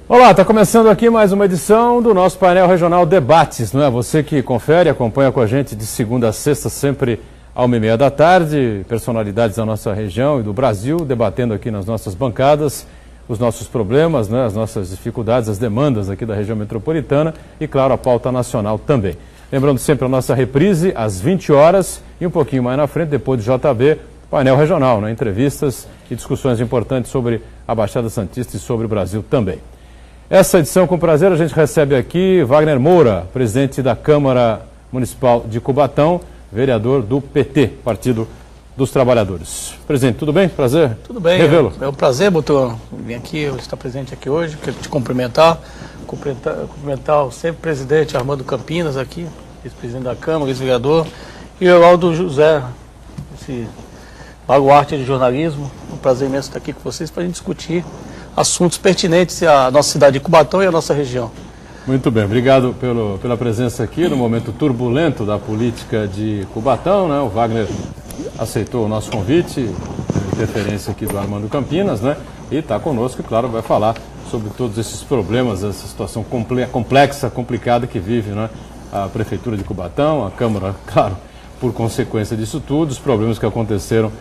Olá, está começando aqui mais uma edição do nosso painel regional Debates, não é? Você que confere, acompanha com a gente de segunda a sexta, sempre à 1h30 da tarde, personalidades da nossa região e do Brasil, debatendo aqui nas nossas bancadas os nossos problemas, né? As nossas dificuldades, as demandas aqui da região metropolitana e, claro, a pauta nacional também. Lembrando sempre a nossa reprise às 20 horas e um pouquinho mais na frente, depois do JB, painel regional, né? Entrevistas e discussões importantes sobre a Baixada Santista e sobre o Brasil também. Essa edição, com prazer, a gente recebe aqui Wagner Moura, presidente da Câmara Municipal de Cubatão, vereador do PT, Partido dos Trabalhadores. Presidente, tudo bem? Prazer. Tudo bem. Revê-lo. É um prazer, doutor, vir aqui, estar presente aqui hoje, quero te cumprimentar o sempre presidente Armando Campinas aqui, ex-presidente da Câmara, ex-vereador, e o Aldo José, esse baluarte de jornalismo. Um prazer imenso estar aqui com vocês para a gente discutir assuntos pertinentes à nossa cidade de Cubatão e à nossa região. Muito bem, obrigado pela presença aqui no momento turbulento da política de Cubatão, né? O Wagner aceitou o nosso convite, interferência aqui do Armando Campinas, né? E está conosco, e claro, vai falar sobre todos esses problemas, essa situação complexa, complicada que vive, né? A Prefeitura de Cubatão, a Câmara, claro, por consequência disso tudo, os problemas que aconteceram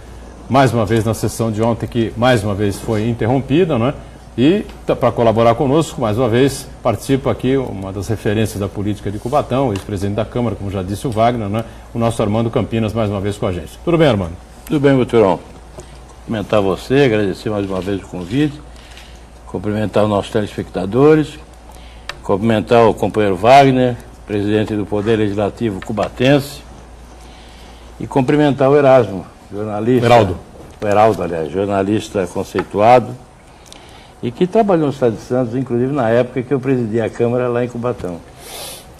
mais uma vez na sessão de ontem, que mais uma vez foi interrompida, né? E para colaborar conosco, mais uma vez, participa aqui uma das referências da política de Cubatão, ex-presidente da Câmara, como já disse o Wagner, né? O nosso Armando Campinas, mais uma vez com a gente. Tudo bem, Armando? Tudo bem, Buturão. Cumprimentar você, agradecer mais uma vez o convite, cumprimentar os nossos telespectadores, cumprimentar o companheiro Wagner, presidente do Poder Legislativo cubatense, e cumprimentar o Erasmo, jornalista. Heraldo, aliás, jornalista conceituado e que trabalhou no Estado de Santos, inclusive na época que eu presidi a Câmara lá em Cubatão.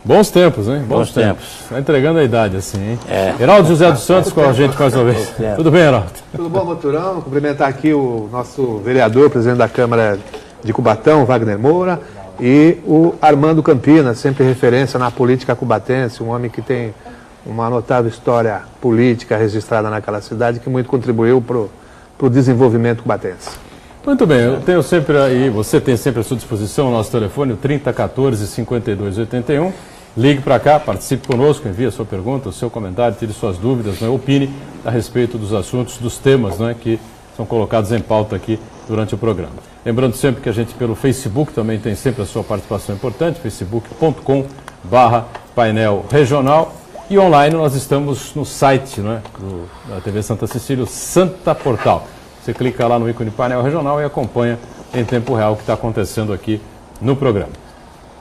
Bons tempos, hein? Bons tempos. Está entregando a idade, assim, hein? Heraldo José dos Santos com a gente mais uma vez. Tudo bem, Heraldo? Tudo bom, Maturão? Cumprimentar aqui o nosso vereador, presidente da Câmara de Cubatão, Wagner Moura, e o Armando Campinas, sempre referência na política cubatense, um homem que tem uma notável história política registrada naquela cidade, que muito contribuiu para o desenvolvimento cubatense. Muito bem, eu tenho sempre aí, você tem sempre à sua disposição o nosso telefone, o 3014-5281. Ligue para cá, participe conosco, envie a sua pergunta, o seu comentário, tire suas dúvidas, né? Opine a respeito dos assuntos, dos temas, né, que são colocados em pauta aqui durante o programa. Lembrando sempre que a gente pelo Facebook também tem sempre a sua participação importante, facebook.com/painel regional. E online nós estamos no site, né, da TV Santa Cecília, o Santa Portal. Você clica lá no ícone painel regional e acompanha em tempo real o que está acontecendo aqui no programa.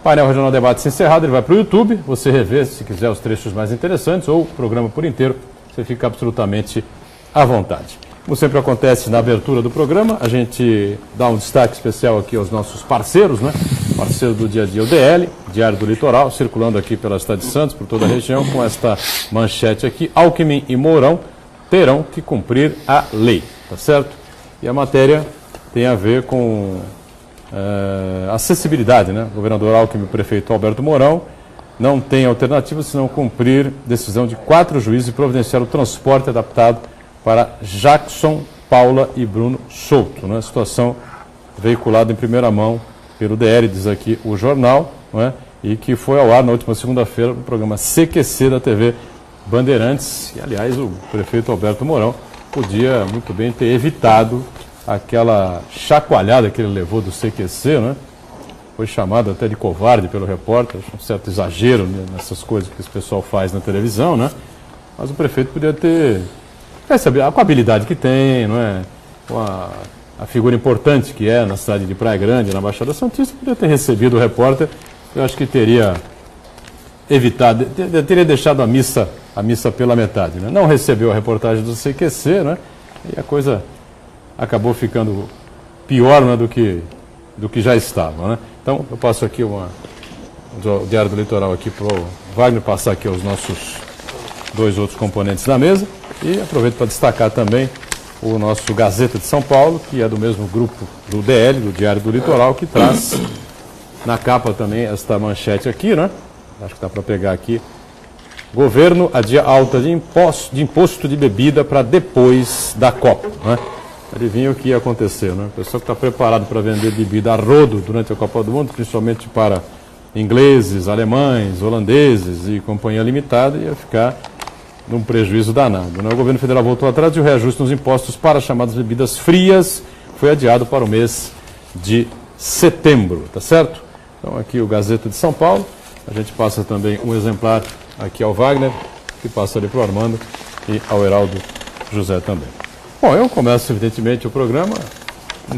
Painel Regional Debates encerrado, ele vai para o YouTube, você revê se quiser os trechos mais interessantes ou o programa por inteiro, você fica absolutamente à vontade. Como sempre acontece na abertura do programa, a gente dá um destaque especial aqui aos nossos parceiros, né? Parceiro do dia a dia, o DL, Diário do Litoral, circulando aqui pela cidade de Santos, por toda a região, com esta manchete aqui: Alckmin e Mourão terão que cumprir a lei, tá certo? E a matéria tem a ver com acessibilidade, né? O governador Alckmin e o prefeito Alberto Mourão não tem alternativa senão cumprir decisão de 4 juízes e providenciar o transporte adaptado para Jackson, Paula e Bruno Souto, né? Situação veiculada em primeira mão pelo DL, diz aqui o jornal, né? E que foi ao ar na última segunda-feira no programa CQC da TV Bandeirantes. E, aliás, o prefeito Alberto Mourão podia muito bem ter evitado aquela chacoalhada que ele levou do CQC, né? Foi chamado até de covarde pelo repórter, um certo exagero nessas coisas que esse pessoal faz na televisão, né? Mas o prefeito podia ter... com a habilidade que tem, não é? Com a figura importante que é na cidade de Praia Grande, na Baixada Santista, poderia ter recebido o repórter. Eu acho que teria evitado, teria deixado a missa pela metade, né? Não recebeu a reportagem do CQC, né? E a coisa acabou ficando pior, né, do que já estava, né? Então, eu passo aqui o Diário do Litoral aqui para o Wagner passar aqui aos nossos 2 outros componentes da mesa. E aproveito para destacar também o nosso Gazeta de São Paulo, que é do mesmo grupo do DL, do Diário do Litoral, que traz na capa também esta manchete aqui, né? Acho que dá para pegar aqui. Governo adia alta de imposto de bebida para depois da Copa, né? adivinha o que ia acontecer, né? O pessoal que está preparado para vender bebida a rodo durante a Copa do Mundo, principalmente para ingleses, alemães, holandeses e companhia limitada, ia ficar num prejuízo danado, né? O governo federal voltou atrás e o reajuste nos impostos para as chamadas bebidas frias foi adiado para o mês de setembro, tá certo? Então aqui o Gazeta de São Paulo, a gente passa também um exemplar aqui ao Wagner, que passa ali para o Armando e ao Heraldo José também. Bom, eu começo evidentemente o programa,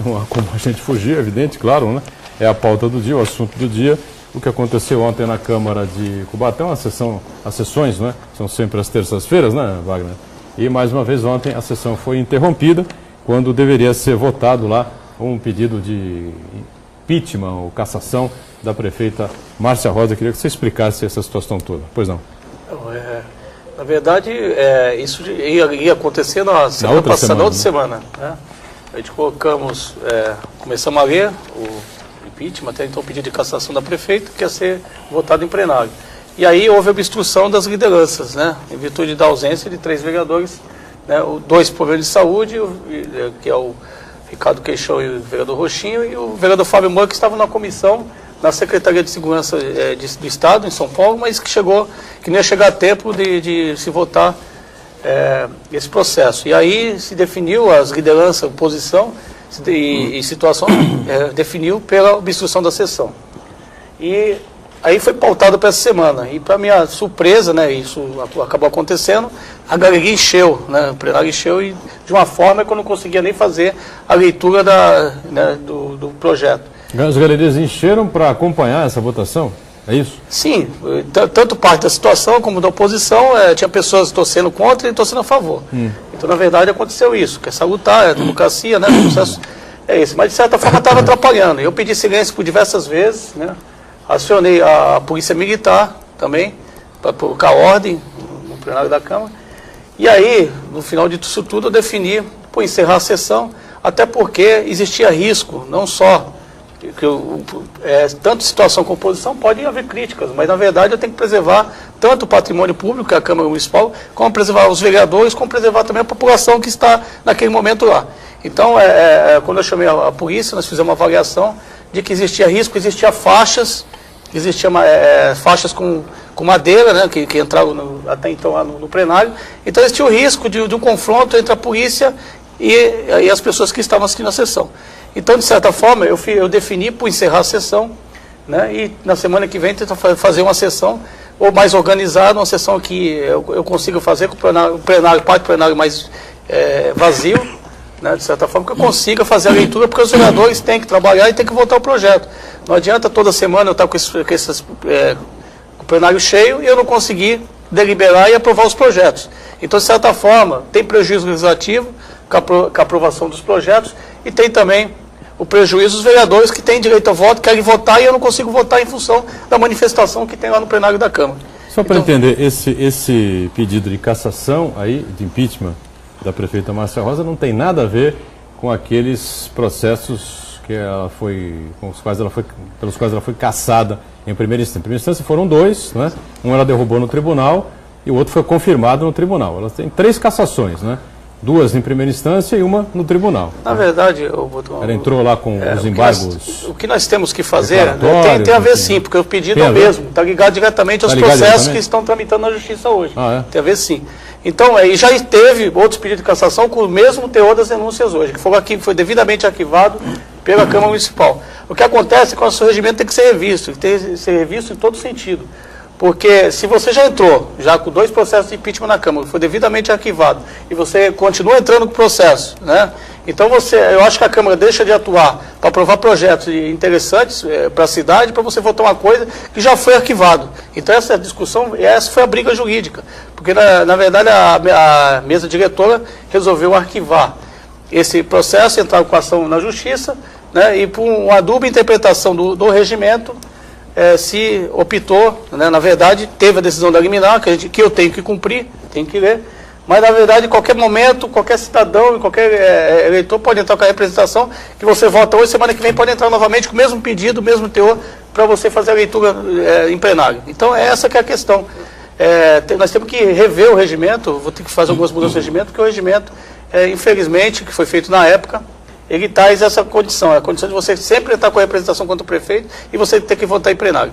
não há como a gente fugir, é evidente, claro, né? É a pauta do dia, o assunto do dia, o que aconteceu ontem na Câmara de Cubatão, as sessões, né? São sempre as terças-feiras, né, Wagner? E mais uma vez ontem a sessão foi interrompida, quando deveria ser votado lá um pedido de impeachment ou cassação da prefeita Márcia Rosa. Eu queria que você explicasse essa situação toda. Pois não. Na verdade, isso ia acontecer na semana passada, na outra semana. Né? A gente começamos a ler o impeachment, até então o pedido de cassação da prefeita, que ia ser votado em plenário. E aí houve obstrução das lideranças, né? Em virtude da ausência de 3 vereadores, né? 2 problemas de saúde, que é o Ricardo Queixão e o vereador Roxinho, e o vereador Fábio Moura, que estavam na comissão na Secretaria de Segurança do Estado, em São Paulo, mas que não ia chegar a tempo de se votar esse processo. E aí se definiu, as lideranças, a oposição, e situação definiu pela obstrução da sessão. E aí foi pautado para essa semana. E para minha surpresa, né, isso acabou acontecendo, a galeria encheu, né, o plenário encheu, e de uma forma que eu não conseguia nem fazer a leitura do projeto. As galerias encheram para acompanhar essa votação? É isso? Sim, tanto parte da situação como da oposição, tinha pessoas torcendo contra e torcendo a favor. Então, na verdade, aconteceu isso, que é salutar, é democracia, né, o processo é esse. Mas, de certa forma, estava atrapalhando. Eu pedi silêncio por diversas vezes, né, acionei a Polícia Militar também, para colocar ordem no plenário da Câmara. E aí, no final disso tudo, eu defini por encerrar a sessão, até porque existia risco, não só tanto situação com oposição, pode haver críticas, mas na verdade eu tenho que preservar tanto o patrimônio público, que é a Câmara Municipal, como preservar os vereadores, como preservar também a população que está naquele momento lá. Então, quando eu chamei a polícia, nós fizemos uma avaliação de que existia risco, existia faixas com madeira, né, que entravam até então lá no plenário. Então existia o risco de um confronto entre a polícia e as pessoas que estavam assistindo a sessão. Então, de certa forma, eu defini por encerrar a sessão, né, e na semana que vem tentar fazer uma sessão ou mais organizada, uma sessão que eu consiga fazer com o plenário, parte do plenário mais vazio, né, de certa forma, que eu consiga fazer a leitura, porque os vereadores têm que trabalhar e têm que votar o projeto. Não adianta toda semana eu estar com o plenário cheio e eu não conseguir deliberar e aprovar os projetos. Então, de certa forma, tem prejuízo legislativo com a aprovação dos projetos e tem também o prejuízo dos vereadores que têm direito a voto, querem votar e eu não consigo votar em função da manifestação que tem lá no plenário da Câmara. Só para entender, esse pedido de cassação aí, de impeachment da prefeita Márcia Rosa, não tem nada a ver com aqueles processos pelos quais ela foi cassada em primeira instância. Em primeira instância foram 2, né? Um ela derrubou no tribunal e o outro foi confirmado no tribunal. Ela tem 3 cassações, né? 2 em primeira instância e uma no tribunal. Na verdade, ela entrou lá com os embargos. O que nós temos que fazer tem a ver sim, porque o pedido é o mesmo, está ligado diretamente aos processos que estão tramitando na Justiça hoje. Tem a ver sim. Então, e já teve outros pedidos de cassação com o mesmo teor das denúncias hoje, que foi devidamente arquivado pela Câmara Municipal. O que acontece é que o nosso regimento tem que ser revisto, em todo sentido. Porque se você já entrou, já com 2 processos de impeachment na Câmara, foi devidamente arquivado, e você continua entrando com o processo, né? Então eu acho que a Câmara deixa de atuar para aprovar projetos interessantes para a cidade, para você votar uma coisa que já foi arquivado. Então essa discussão, essa foi a briga jurídica, porque na verdade a mesa diretora resolveu arquivar esse processo, entrar com a ação na Justiça, né? E por uma dupla interpretação do regimento, se optou, né, na verdade, teve a decisão da liminar, que eu tenho que cumprir, tenho que ler, mas, na verdade, em qualquer momento, qualquer cidadão, qualquer eleitor pode entrar com a representação, que você vota hoje, semana que vem pode entrar novamente com o mesmo pedido, o mesmo teor, para você fazer a leitura em plenário. Então, essa que é a questão. Nós temos que rever o regimento, vou ter que fazer algumas mudanças no regimento, porque o regimento infelizmente, que foi feito na época, ele traz essa condição, a condição de você sempre estar com a representação contra o prefeito e você ter que votar em plenário.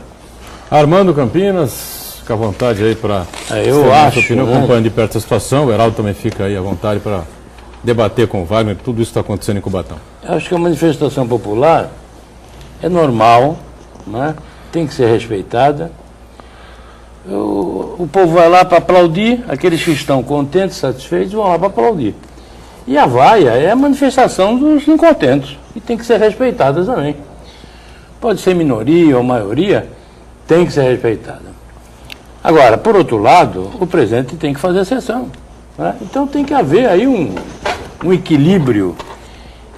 Armando Campinas, fica à vontade aí para eu acho, opinião, acompanhando de perto a situação. O Heraldo também fica aí à vontade para debater com o Wagner tudo isso que está acontecendo em Cubatão. Eu acho que a manifestação popular é normal, né? Tem que ser respeitada. O povo vai lá para aplaudir, aqueles que estão contentes, satisfeitos, vão lá para aplaudir. E a vaia é a manifestação dos incontentes, e tem que ser respeitada também. Pode ser minoria ou maioria, tem que ser respeitada. Agora, por outro lado, o presidente tem que fazer sessão, né? Então tem que haver aí um equilíbrio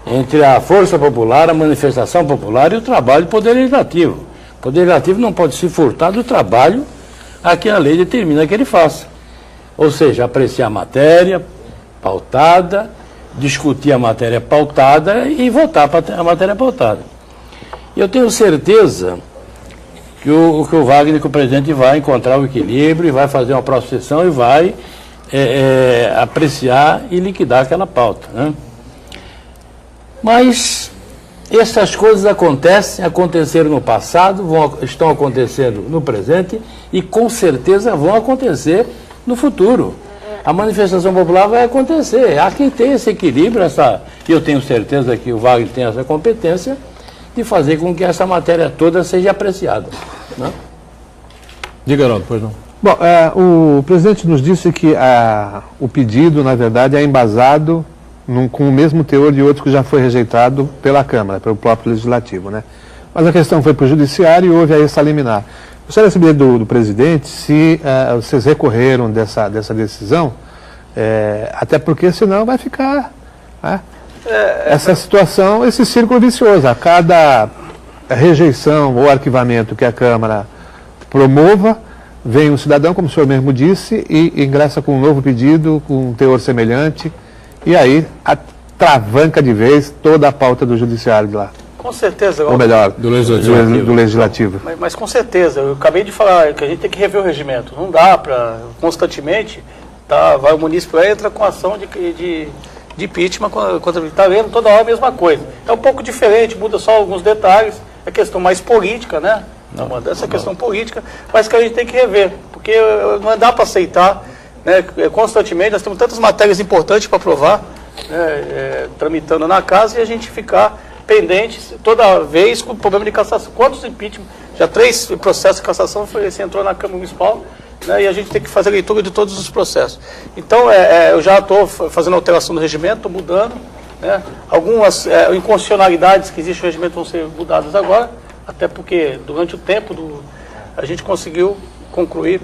entre a força popular, a manifestação popular e o trabalho do Poder Legislativo. O Poder Legislativo não pode se furtar do trabalho a que a lei determina que ele faça. Ou seja, apreciar a matéria pautada, discutir a matéria pautada e votar para a matéria pautada. E eu tenho certeza que o Wagner, que o presidente, vai encontrar o equilíbrio e vai fazer uma próxima sessão e vai apreciar e liquidar aquela pauta, né? Mas essas coisas aconteceram no passado, estão acontecendo no presente e com certeza vão acontecer no futuro. A manifestação popular vai acontecer. Há quem tem esse equilíbrio, e eu tenho certeza que o Wagner tem essa competência de fazer com que essa matéria toda seja apreciada, né? Diga, Heraldo, pois não. Bom, o presidente nos disse que o pedido, na verdade, é embasado com o mesmo teor de outro que já foi rejeitado pela Câmara, pelo próprio Legislativo, né? Mas a questão foi para o Judiciário e houve aí essa liminar. Eu gostaria de saber do presidente se vocês recorreram dessa decisão, até porque senão vai ficar, né, essa situação, esse círculo vicioso. A cada rejeição ou arquivamento que a Câmara promova, vem um cidadão, como o senhor mesmo disse, e ingressa com um novo pedido, com um teor semelhante, e aí atravanca de vez toda a pauta do Judiciário de lá. Com certeza. Ou melhor, do Legislativo. Do Legislativo. Mas com certeza, eu acabei de falar que a gente tem que rever o regimento. Não dá para, constantemente, vai o município entra com ação de impeachment contra ele. Está vendo toda hora a mesma coisa. É um pouco diferente, muda só alguns detalhes, é questão mais política, né? Essa questão política, mas que a gente tem que rever, porque não dá para aceitar, né? Constantemente, nós temos tantas matérias importantes para aprovar, né, tramitando na casa, e a gente ficar pendentes toda vez com problema de cassação. Quantos impeachment? Já 3 processos de cassação você entrou na Câmara Municipal, né, e a gente tem que fazer a leitura de todos os processos. Então, eu já estou fazendo alteração do regimento, estou mudando, né, algumas inconstitucionalidades que existem no regimento vão ser mudadas agora, até porque durante o tempo a gente conseguiu concluir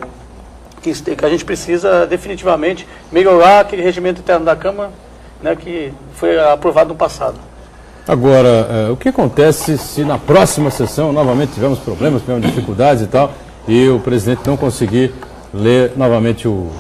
que a gente precisa definitivamente melhorar aquele regimento interno da Câmara, né, que foi aprovado no passado. Agora, o que acontece se na próxima sessão novamente tivermos problemas, tivermos dificuldades e tal, e o presidente não conseguir ler novamente o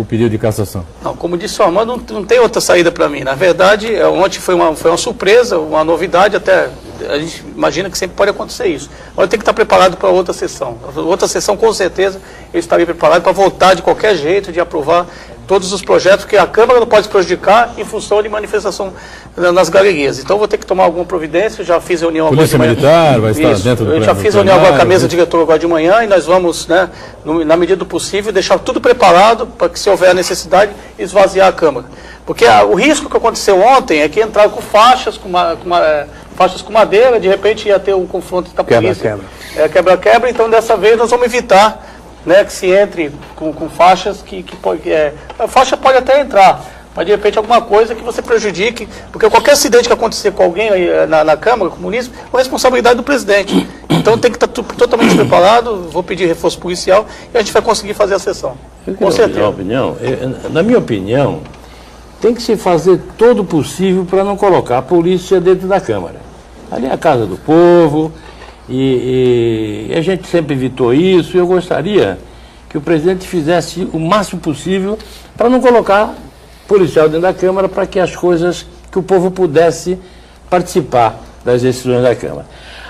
pedido de cassação? Não, como disse o Armando, não tem outra saída para mim. Na verdade, ontem foi uma surpresa, uma novidade, até a gente imagina que sempre pode acontecer isso. Agora tem que estar preparado para outra sessão. Outra sessão, com certeza, eu estaria preparado para votar de qualquer jeito, de aprovar todos os projetos, que a Câmara não pode se prejudicar em função de manifestação nas galerias. Então, vou ter que tomar alguma providência. Já fiz reunião agora de manhã. Polícia Militar vai estar dentro do Eu já fiz reunião agora com a mesa diretora agora de manhã, e nós vamos, né, na medida do possível, deixar tudo preparado para que, se houver a necessidade, esvaziar a Câmara. Porque o risco que aconteceu ontem é que entraram com faixas, faixas com madeira, de repente ia ter um confronto com a polícia. Quebra-quebra. Então, dessa vez, nós vamos evitar, né, que se entre com faixas a faixa pode até entrar, mas de repente alguma coisa que você prejudique, porque qualquer acidente que acontecer com alguém na Câmara, com o município, é responsabilidade do presidente. Então tem que estar totalmente preparado, vou pedir reforço policial e a gente vai conseguir fazer a sessão. Com certeza. Na minha opinião, tem que se fazer todo o possível para não colocar a polícia dentro da Câmara. Ali é a casa do povo. E a gente sempre evitou isso, e eu gostaria que o presidente fizesse o máximo possível para não colocar policial dentro da Câmara, para que as coisas, que o povo pudesse participar das decisões da Câmara.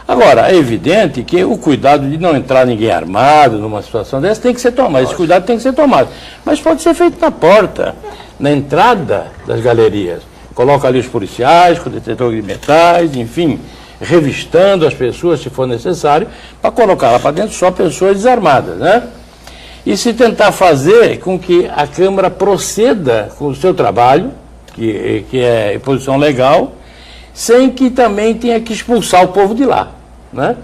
Agora, é evidente que o cuidado de não entrar ninguém armado numa situação dessa tem que ser tomado, esse cuidado tem que ser tomado. Mas pode ser feito na porta. na entrada das galerias. Coloca ali os policiais, com detector de metais, enfim, revistando as pessoas, se for necessário, para colocar lá para dentro só pessoas desarmadas, né? E se tentar fazer com que a Câmara proceda com o seu trabalho, que é posição legal, sem que também tenha que expulsar o povo de lá, né?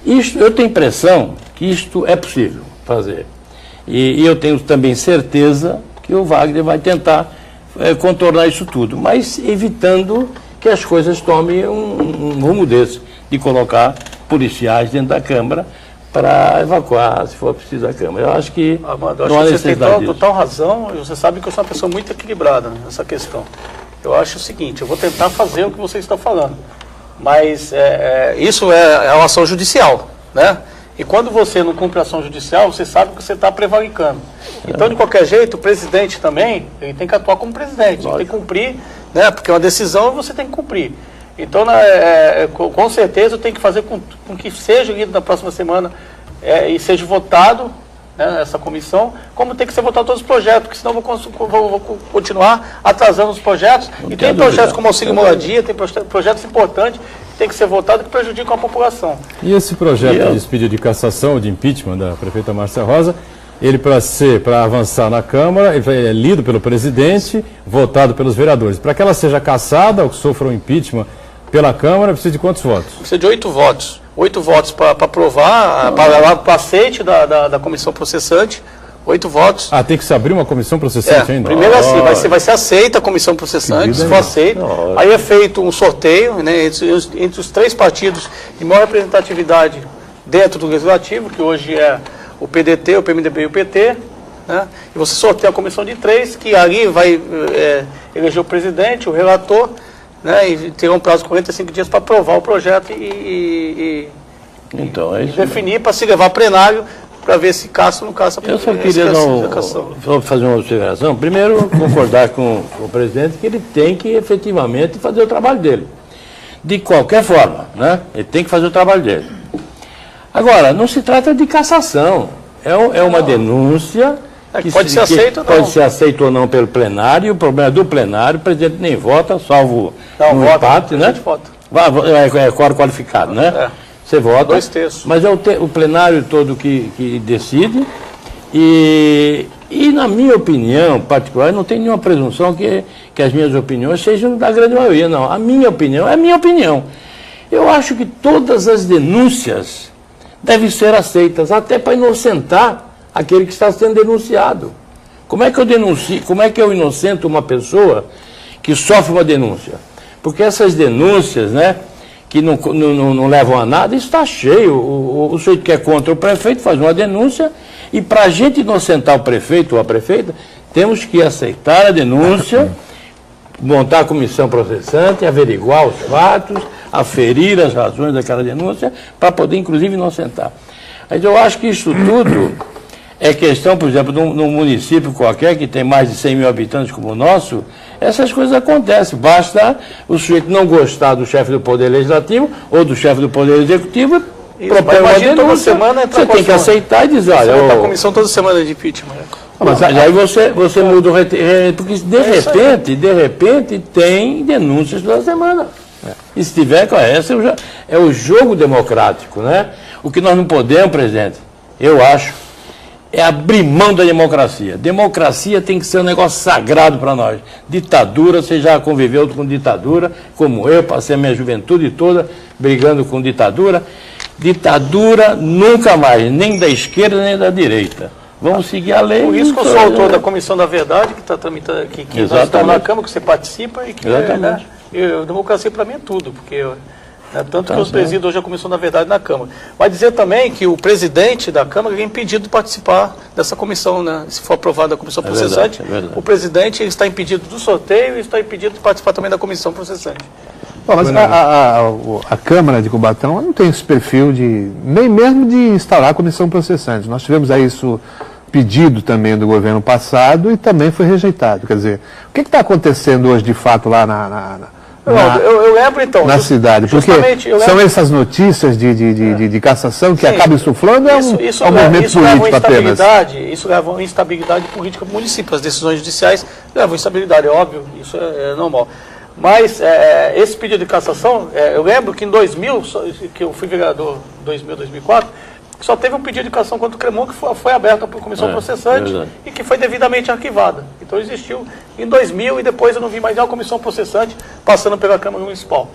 Isto, eu tenho a impressão que isto é possível fazer. E eu tenho também certeza que o Wagner vai tentar contornar isso tudo, mas evitando que as coisas tomem um rumo desse, de colocar policiais dentro da Câmara para evacuar, se for preciso, a Câmara. Eu acho que Armando, não há você necessidade tem total razão, e você sabe que eu sou uma pessoa muito equilibrada nessa questão. Eu acho o seguinte, eu vou tentar fazer o que você está falando, mas isso é uma ação judicial, né? E quando você não cumpre a ação judicial, você sabe que você está prevaricando. Então, de qualquer jeito, o presidente também, ele tem que atuar como presidente, ele tem que cumprir, né? Porque é uma decisão e você tem que cumprir. Então, com certeza, eu tenho que fazer com que seja lido na próxima semana e seja votado, né, essa comissão, como tem que ser votado todos os projetos, porque senão eu vou continuar atrasando os projetos. E tem projetos como auxílio moradia, tem projetos importantes que tem que ser votados que prejudicam a população. E esse projeto de pedido de cassação, de impeachment da prefeita Márcia Rosa, ele para avançar na Câmara, ele é lido pelo presidente, votado pelos vereadores. Para que ela seja cassada ou que sofra um impeachment pela Câmara, precisa de quantos votos? Precisa de 8 votos. 8 votos para aprovar, para levar para aceite da comissão processante. 8 votos. Ah, tem que se abrir uma comissão processante ainda? Primeiro assim, vai ser aceita a comissão processante, se for aceita. Aí é feito um sorteio, né, entre os 3 partidos de maior representatividade dentro do Legislativo, que hoje é o PDT, o PMDB e o PT. Né, e você sorteia a comissão de 3, que ali vai eleger o presidente, o relator, né, e terá um prazo de 45 dias para aprovar o projeto e definir para se levar a plenário para ver se caça ou não caça. Eu só queria fazer uma observação. Primeiro, concordar com o presidente que ele tem que efetivamente fazer o trabalho dele. De qualquer forma, né? Ele tem que fazer o trabalho dele. Agora, não se trata de cassação. É uma denúncia que pode ser aceita ou não. Pode ser aceita ou não pelo plenário. O problema é do plenário, o presidente nem vota, salvo um empate, né? É quórum qualificado, né? Você vota. 2 terços. Mas é o plenário todo que decide. E na minha opinião particular, não tem nenhuma presunção que as minhas opiniões sejam da grande maioria, não. A minha opinião é a minha opinião. Eu acho que todas as denúncias devem ser aceitas, até para inocentar aquele que está sendo denunciado. Como é que eu inocento uma pessoa que sofre uma denúncia? Porque essas denúncias, né, que não levam a nada, isso está cheio. O sujeito que é contra o prefeito faz uma denúncia e para a gente inocentar o prefeito ou a prefeita, temos que aceitar a denúncia, montar a comissão processante, averiguar os fatos, aferir as razões daquela denúncia, para poder, inclusive, inocentar. Mas eu acho que isso tudo é questão, por exemplo, num município qualquer que tem mais de 100 mil habitantes como o nosso, essas coisas acontecem. Basta o sujeito não gostar do chefe do Poder Legislativo ou do chefe do Poder Executivo e propõe uma denúncia. Toda semana você tem que aceitar e dizer, olha... A comissão toda semana de impeachment. Mas aí você muda o... Porque de repente tem denúncias toda semana. E se tiver, é o jogo democrático, né? O que nós não podemos, presidente, eu acho, é abrir mão da democracia. Democracia tem que ser um negócio sagrado para nós. Ditadura, você já conviveu com ditadura, como eu, passei a minha juventude toda brigando com ditadura. Ditadura nunca mais, nem da esquerda nem da direita. Vamos seguir a lei. Por isso que eu sou autor da Comissão da Verdade, que está tramitando, que nós estamos na Câmara, que você participa e que democracia para mim é tudo, porque tanto que eu presido hoje a Comissão da Verdade na Câmara. Vai dizer também que o presidente da Câmara é impedido de participar dessa comissão, né? Se for aprovada a comissão processante, o presidente está impedido do sorteio e está impedido de participar também da comissão processante. Bom, mas a Câmara de Cubatão não tem esse perfil nem mesmo de instalar a comissão processante. Nós tivemos aí isso pedido também do governo passado e também foi rejeitado. Quer dizer, o que está acontecendo hoje de fato lá Eu lembro então. Na cidade, porque são essas notícias de cassação que acabam insuflando, é um movimento político apenas. Isso leva a uma instabilidade política para o município. As decisões judiciais levam a instabilidade, é óbvio, isso é normal. Mas esse pedido de cassação, eu lembro que em 2000, que eu fui vereador em 2000, 2004, só teve um pedido de cassação contra o Cremon que foi aberta por comissão processante e que foi devidamente arquivada. Então existiu em 2000 e depois eu não vi mais nenhuma comissão processante passando pela Câmara Municipal.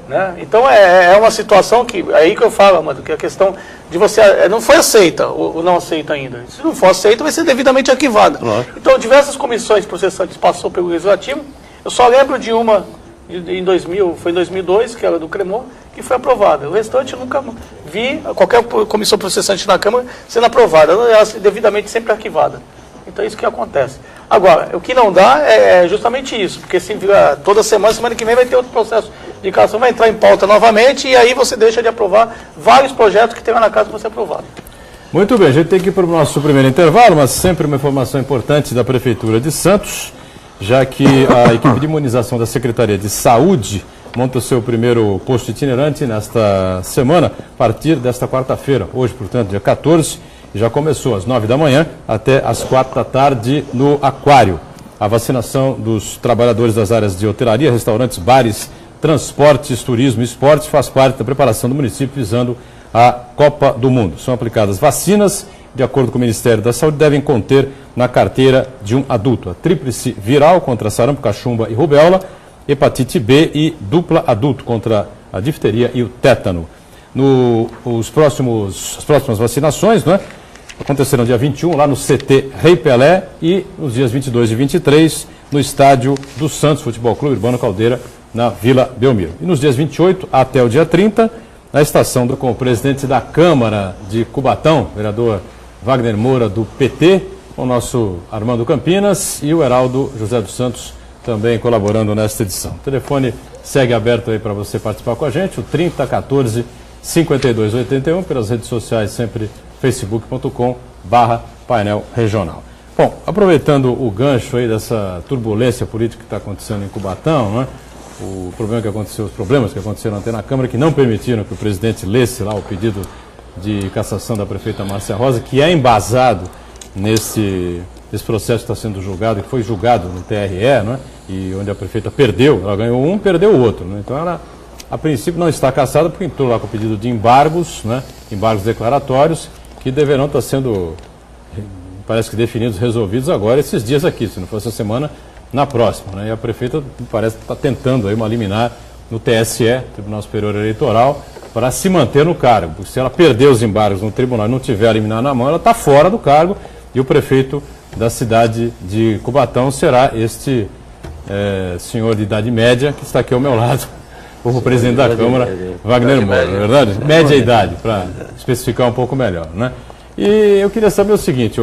Né? Então é uma situação que, é aí que eu falo, Amado, que a questão de você, não foi aceita ou não aceita ainda. Se não for aceita, vai ser devidamente arquivada. Então diversas comissões processantes passou pelo Legislativo. Eu só lembro de uma em 2000, foi em 2002, que era do Cremon, que foi aprovada. O restante eu nunca vi qualquer comissão processante na Câmara sendo aprovada, ela é devidamente sempre arquivada. Então é isso que acontece. Agora, o que não dá é justamente isso, porque se toda semana que vem vai ter outro processo de cassação, vai entrar em pauta novamente e aí você deixa de aprovar vários projetos que tem lá na casa para ser aprovado. Muito bem, a gente tem que ir para o nosso primeiro intervalo, mas sempre uma informação importante da Prefeitura de Santos, já que a equipe de imunização da Secretaria de Saúde monta o seu primeiro posto itinerante nesta semana, a partir desta quarta-feira, hoje, portanto, dia 14, e já começou às 9 da manhã até às 4 da tarde no Aquário. A vacinação dos trabalhadores das áreas de hotelaria, restaurantes, bares, transportes, turismo e esportes faz parte da preparação do município visando a Copa do Mundo. São aplicadas vacinas, de acordo com o Ministério da Saúde, devem conter na carteira de um adulto a tríplice viral contra sarampo, cachumba e rubéola, hepatite B e dupla adulto contra a difteria e o tétano. As próximas vacinações, né, acontecerão dia 21 lá no CT Rei Pelé e nos dias 22 e 23 no estádio do Santos Futebol Clube Urbano Caldeira, na Vila Belmiro. E nos dias 28 até o dia 30, na estação com o presidente da Câmara de Cubatão, vereador Wagner Moura, do PT, o nosso Armando Campinas e o Heraldo José dos Santos também colaborando nesta edição. O telefone segue aberto aí para você participar com a gente, o 3014-5281, pelas redes sociais, sempre facebook.com/painel regional. Bom, aproveitando o gancho aí dessa turbulência política que está acontecendo em Cubatão, né? Os problemas que aconteceram até na Câmara, que não permitiram que o presidente lesse lá o pedido de cassação da prefeita Márcia Rosa, que é embasado nesse processo que está sendo julgado, que foi julgado no TRE, né? E onde a prefeita perdeu, ela ganhou um, perdeu o outro, né? Então ela, a princípio, não está cassada porque entrou lá com o pedido de embargos, né? Embargos declaratórios, que deverão estar sendo, parece que definidos, resolvidos agora, esses dias aqui, se não fosse a semana, na próxima, né? E a prefeita parece que está tentando aí uma liminar no TSE, Tribunal Superior Eleitoral, para se manter no cargo. Porque se ela perder os embargos no tribunal e não tiver a liminar na mão, ela está fora do cargo e o prefeito da cidade de Cubatão será este senhor de idade média que está aqui ao meu lado, o presidente da Câmara, Wagner Moura, não é verdade? Média idade, para especificar um pouco melhor, né? E eu queria saber o seguinte,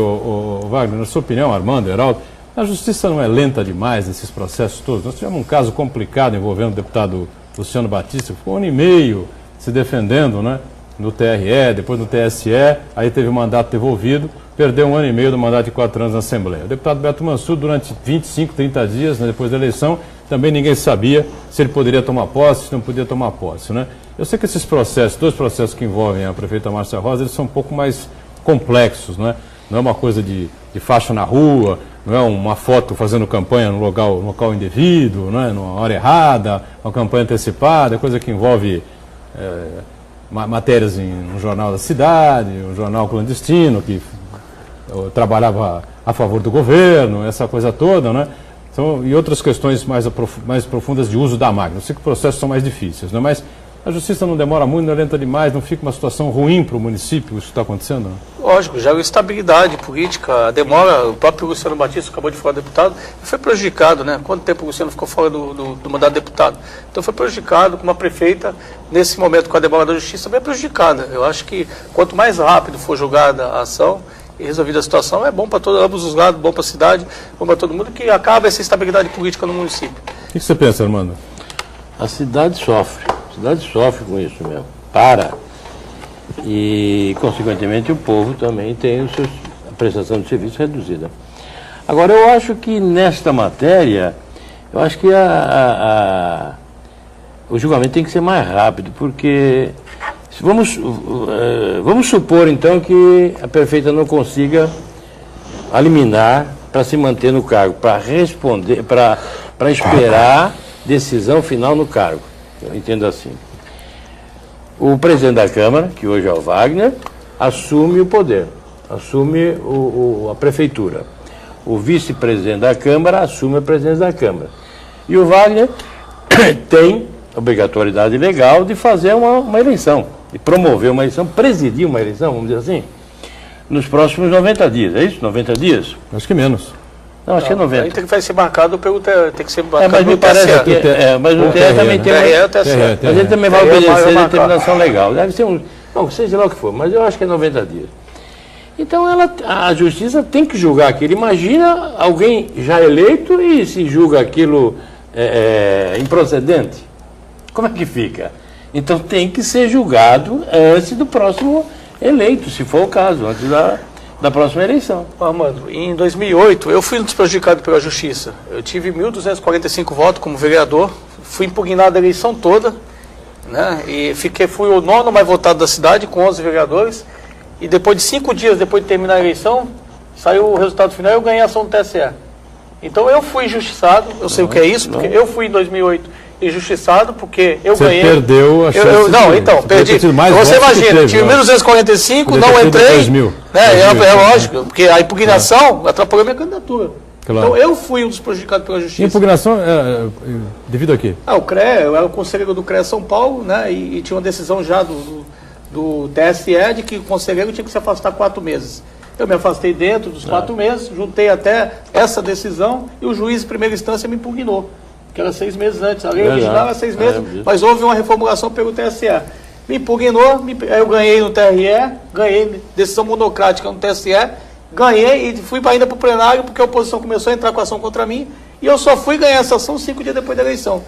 Wagner, na sua opinião, Armando, Heraldo, a justiça não é lenta demais nesses processos todos? Nós tivemos um caso complicado envolvendo o deputado Luciano Batista, que ficou 1 ano e meio se defendendo, né, no TRE, depois no TSE, aí teve o mandato devolvido, perdeu 1 ano e meio do mandato de 4 anos na Assembleia. O deputado Beto Mansur, durante 25, 30 dias, né, depois da eleição, também ninguém sabia se ele poderia tomar posse, se não podia tomar posse, né? Eu sei que esses processos, 2 processos que envolvem a prefeita Márcia Rosa, eles são um pouco mais complexos, né? Não é uma coisa de faixa na rua, não é uma foto fazendo campanha no local indevido, né? Numa hora errada, uma campanha antecipada, coisa que envolve matérias em um jornal da cidade, um jornal clandestino que trabalhava a favor do governo, essa coisa toda, né? Então, e outras questões mais profundas de uso da máquina. Eu sei que os processos são mais difíceis, né? Mas a justiça não demora muito, não é lenta demais, não fica uma situação ruim para o município, isso está acontecendo? Não? Lógico, já a estabilidade política, a demora, o próprio Luciano Batista acabou de falar deputado, foi prejudicado, né? Quanto tempo o Luciano ficou fora do mandato de deputado? Então foi prejudicado com uma prefeita, nesse momento com a demora da justiça, bem prejudicada. Eu acho que quanto mais rápido for julgada a ação e resolvida a situação, é bom para ambos os lados, bom para a cidade, bom para todo mundo, que acaba essa estabilidade política no município. O que você pensa, Armando? A cidade sofre com isso mesmo. E, consequentemente, o povo também tem a prestação de serviço reduzida. Agora, eu acho que nesta matéria, eu acho que o julgamento tem que ser mais rápido, porque vamos supor então que a prefeita não consiga a liminar para se manter no cargo, para responder, para esperar decisão final no cargo. Eu entendo assim. O presidente da Câmara, que hoje é o Wagner, assume o poder, assume a prefeitura. O vice-presidente da Câmara assume a presidência da Câmara. E o Wagner tem obrigatoriedade legal de fazer uma eleição, de promover uma eleição, presidir uma eleição, vamos dizer assim, nos próximos 90 dias. É isso? 90 dias? Acho que menos. Não, acho que é 90. Aí vai ser marcado pelo tem que ser marcado mas me parece que mas o TSE também tem mas ele também vai obedecer a determinação legal. Deve ser não, seja lá o que for, mas eu acho que é 90 dias. Então a justiça tem que julgar aquilo. Imagina alguém já eleito e se julga aquilo improcedente. Como é que fica? Então tem que ser julgado antes do próximo eleito, se for o caso, antes da próxima eleição. Armando, em 2008, eu fui um dos prejudicados pela Justiça. Eu tive 1.245 votos como vereador, fui impugnado a eleição toda, né? E fui o 9º mais votado da cidade, com 11 vereadores. E depois de 5 dias, depois de terminar a eleição, saiu o resultado final e eu ganhei a ação do TSE. Então eu fui injustiçado, eu sei o que é isso, porque eu fui em 2008 injustiçado, porque eu ganhei. Você perdeu a chance. Não, então, perdi. Você imagina, eu tive 1.245, não entrei. É lógico, porque a impugnação atrapalhou a minha candidatura. Claro. Então eu fui um dos prejudicados pela Justiça. Impugnação devido a quê? O CREA, eu era o conselheiro do CREA São Paulo, né, e tinha uma decisão já do TSE de que o conselheiro tinha que se afastar 4 meses. Eu me afastei dentro dos 4 meses, juntei até essa decisão e o juiz de primeira instância me impugnou, que era 6 meses antes. A lei original era 6 meses, mas houve uma reformulação pelo TSE. Me impugnou, eu ganhei no TRE, ganhei decisão monocrática no TSE, ganhei e fui ainda para o plenário porque a oposição começou a entrar com ação contra mim e eu só fui ganhar essa ação 5 dias depois da eleição.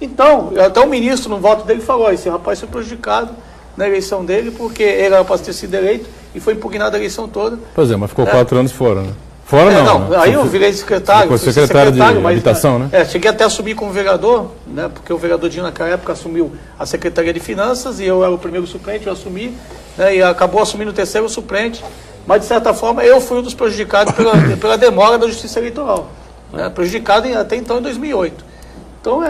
Então, até o ministro, no voto dele, falou: esse rapaz foi prejudicado na eleição dele porque ele era para ter sido eleito e foi impugnado a eleição toda. Pois é, mas ficou 4 anos fora, né? Fora não. Aí eu virei secretário. Foi secretário de habitação, né? Cheguei até a assumir como vereador, né? Porque o vereador Dinho naquela época assumiu a Secretaria de Finanças e eu era o primeiro suplente, eu assumi, né? E acabou assumindo o 3º suplente. Mas, de certa forma, eu fui um dos prejudicados pela demora da Justiça Eleitoral. Né? Prejudicado até então em 2008. Então,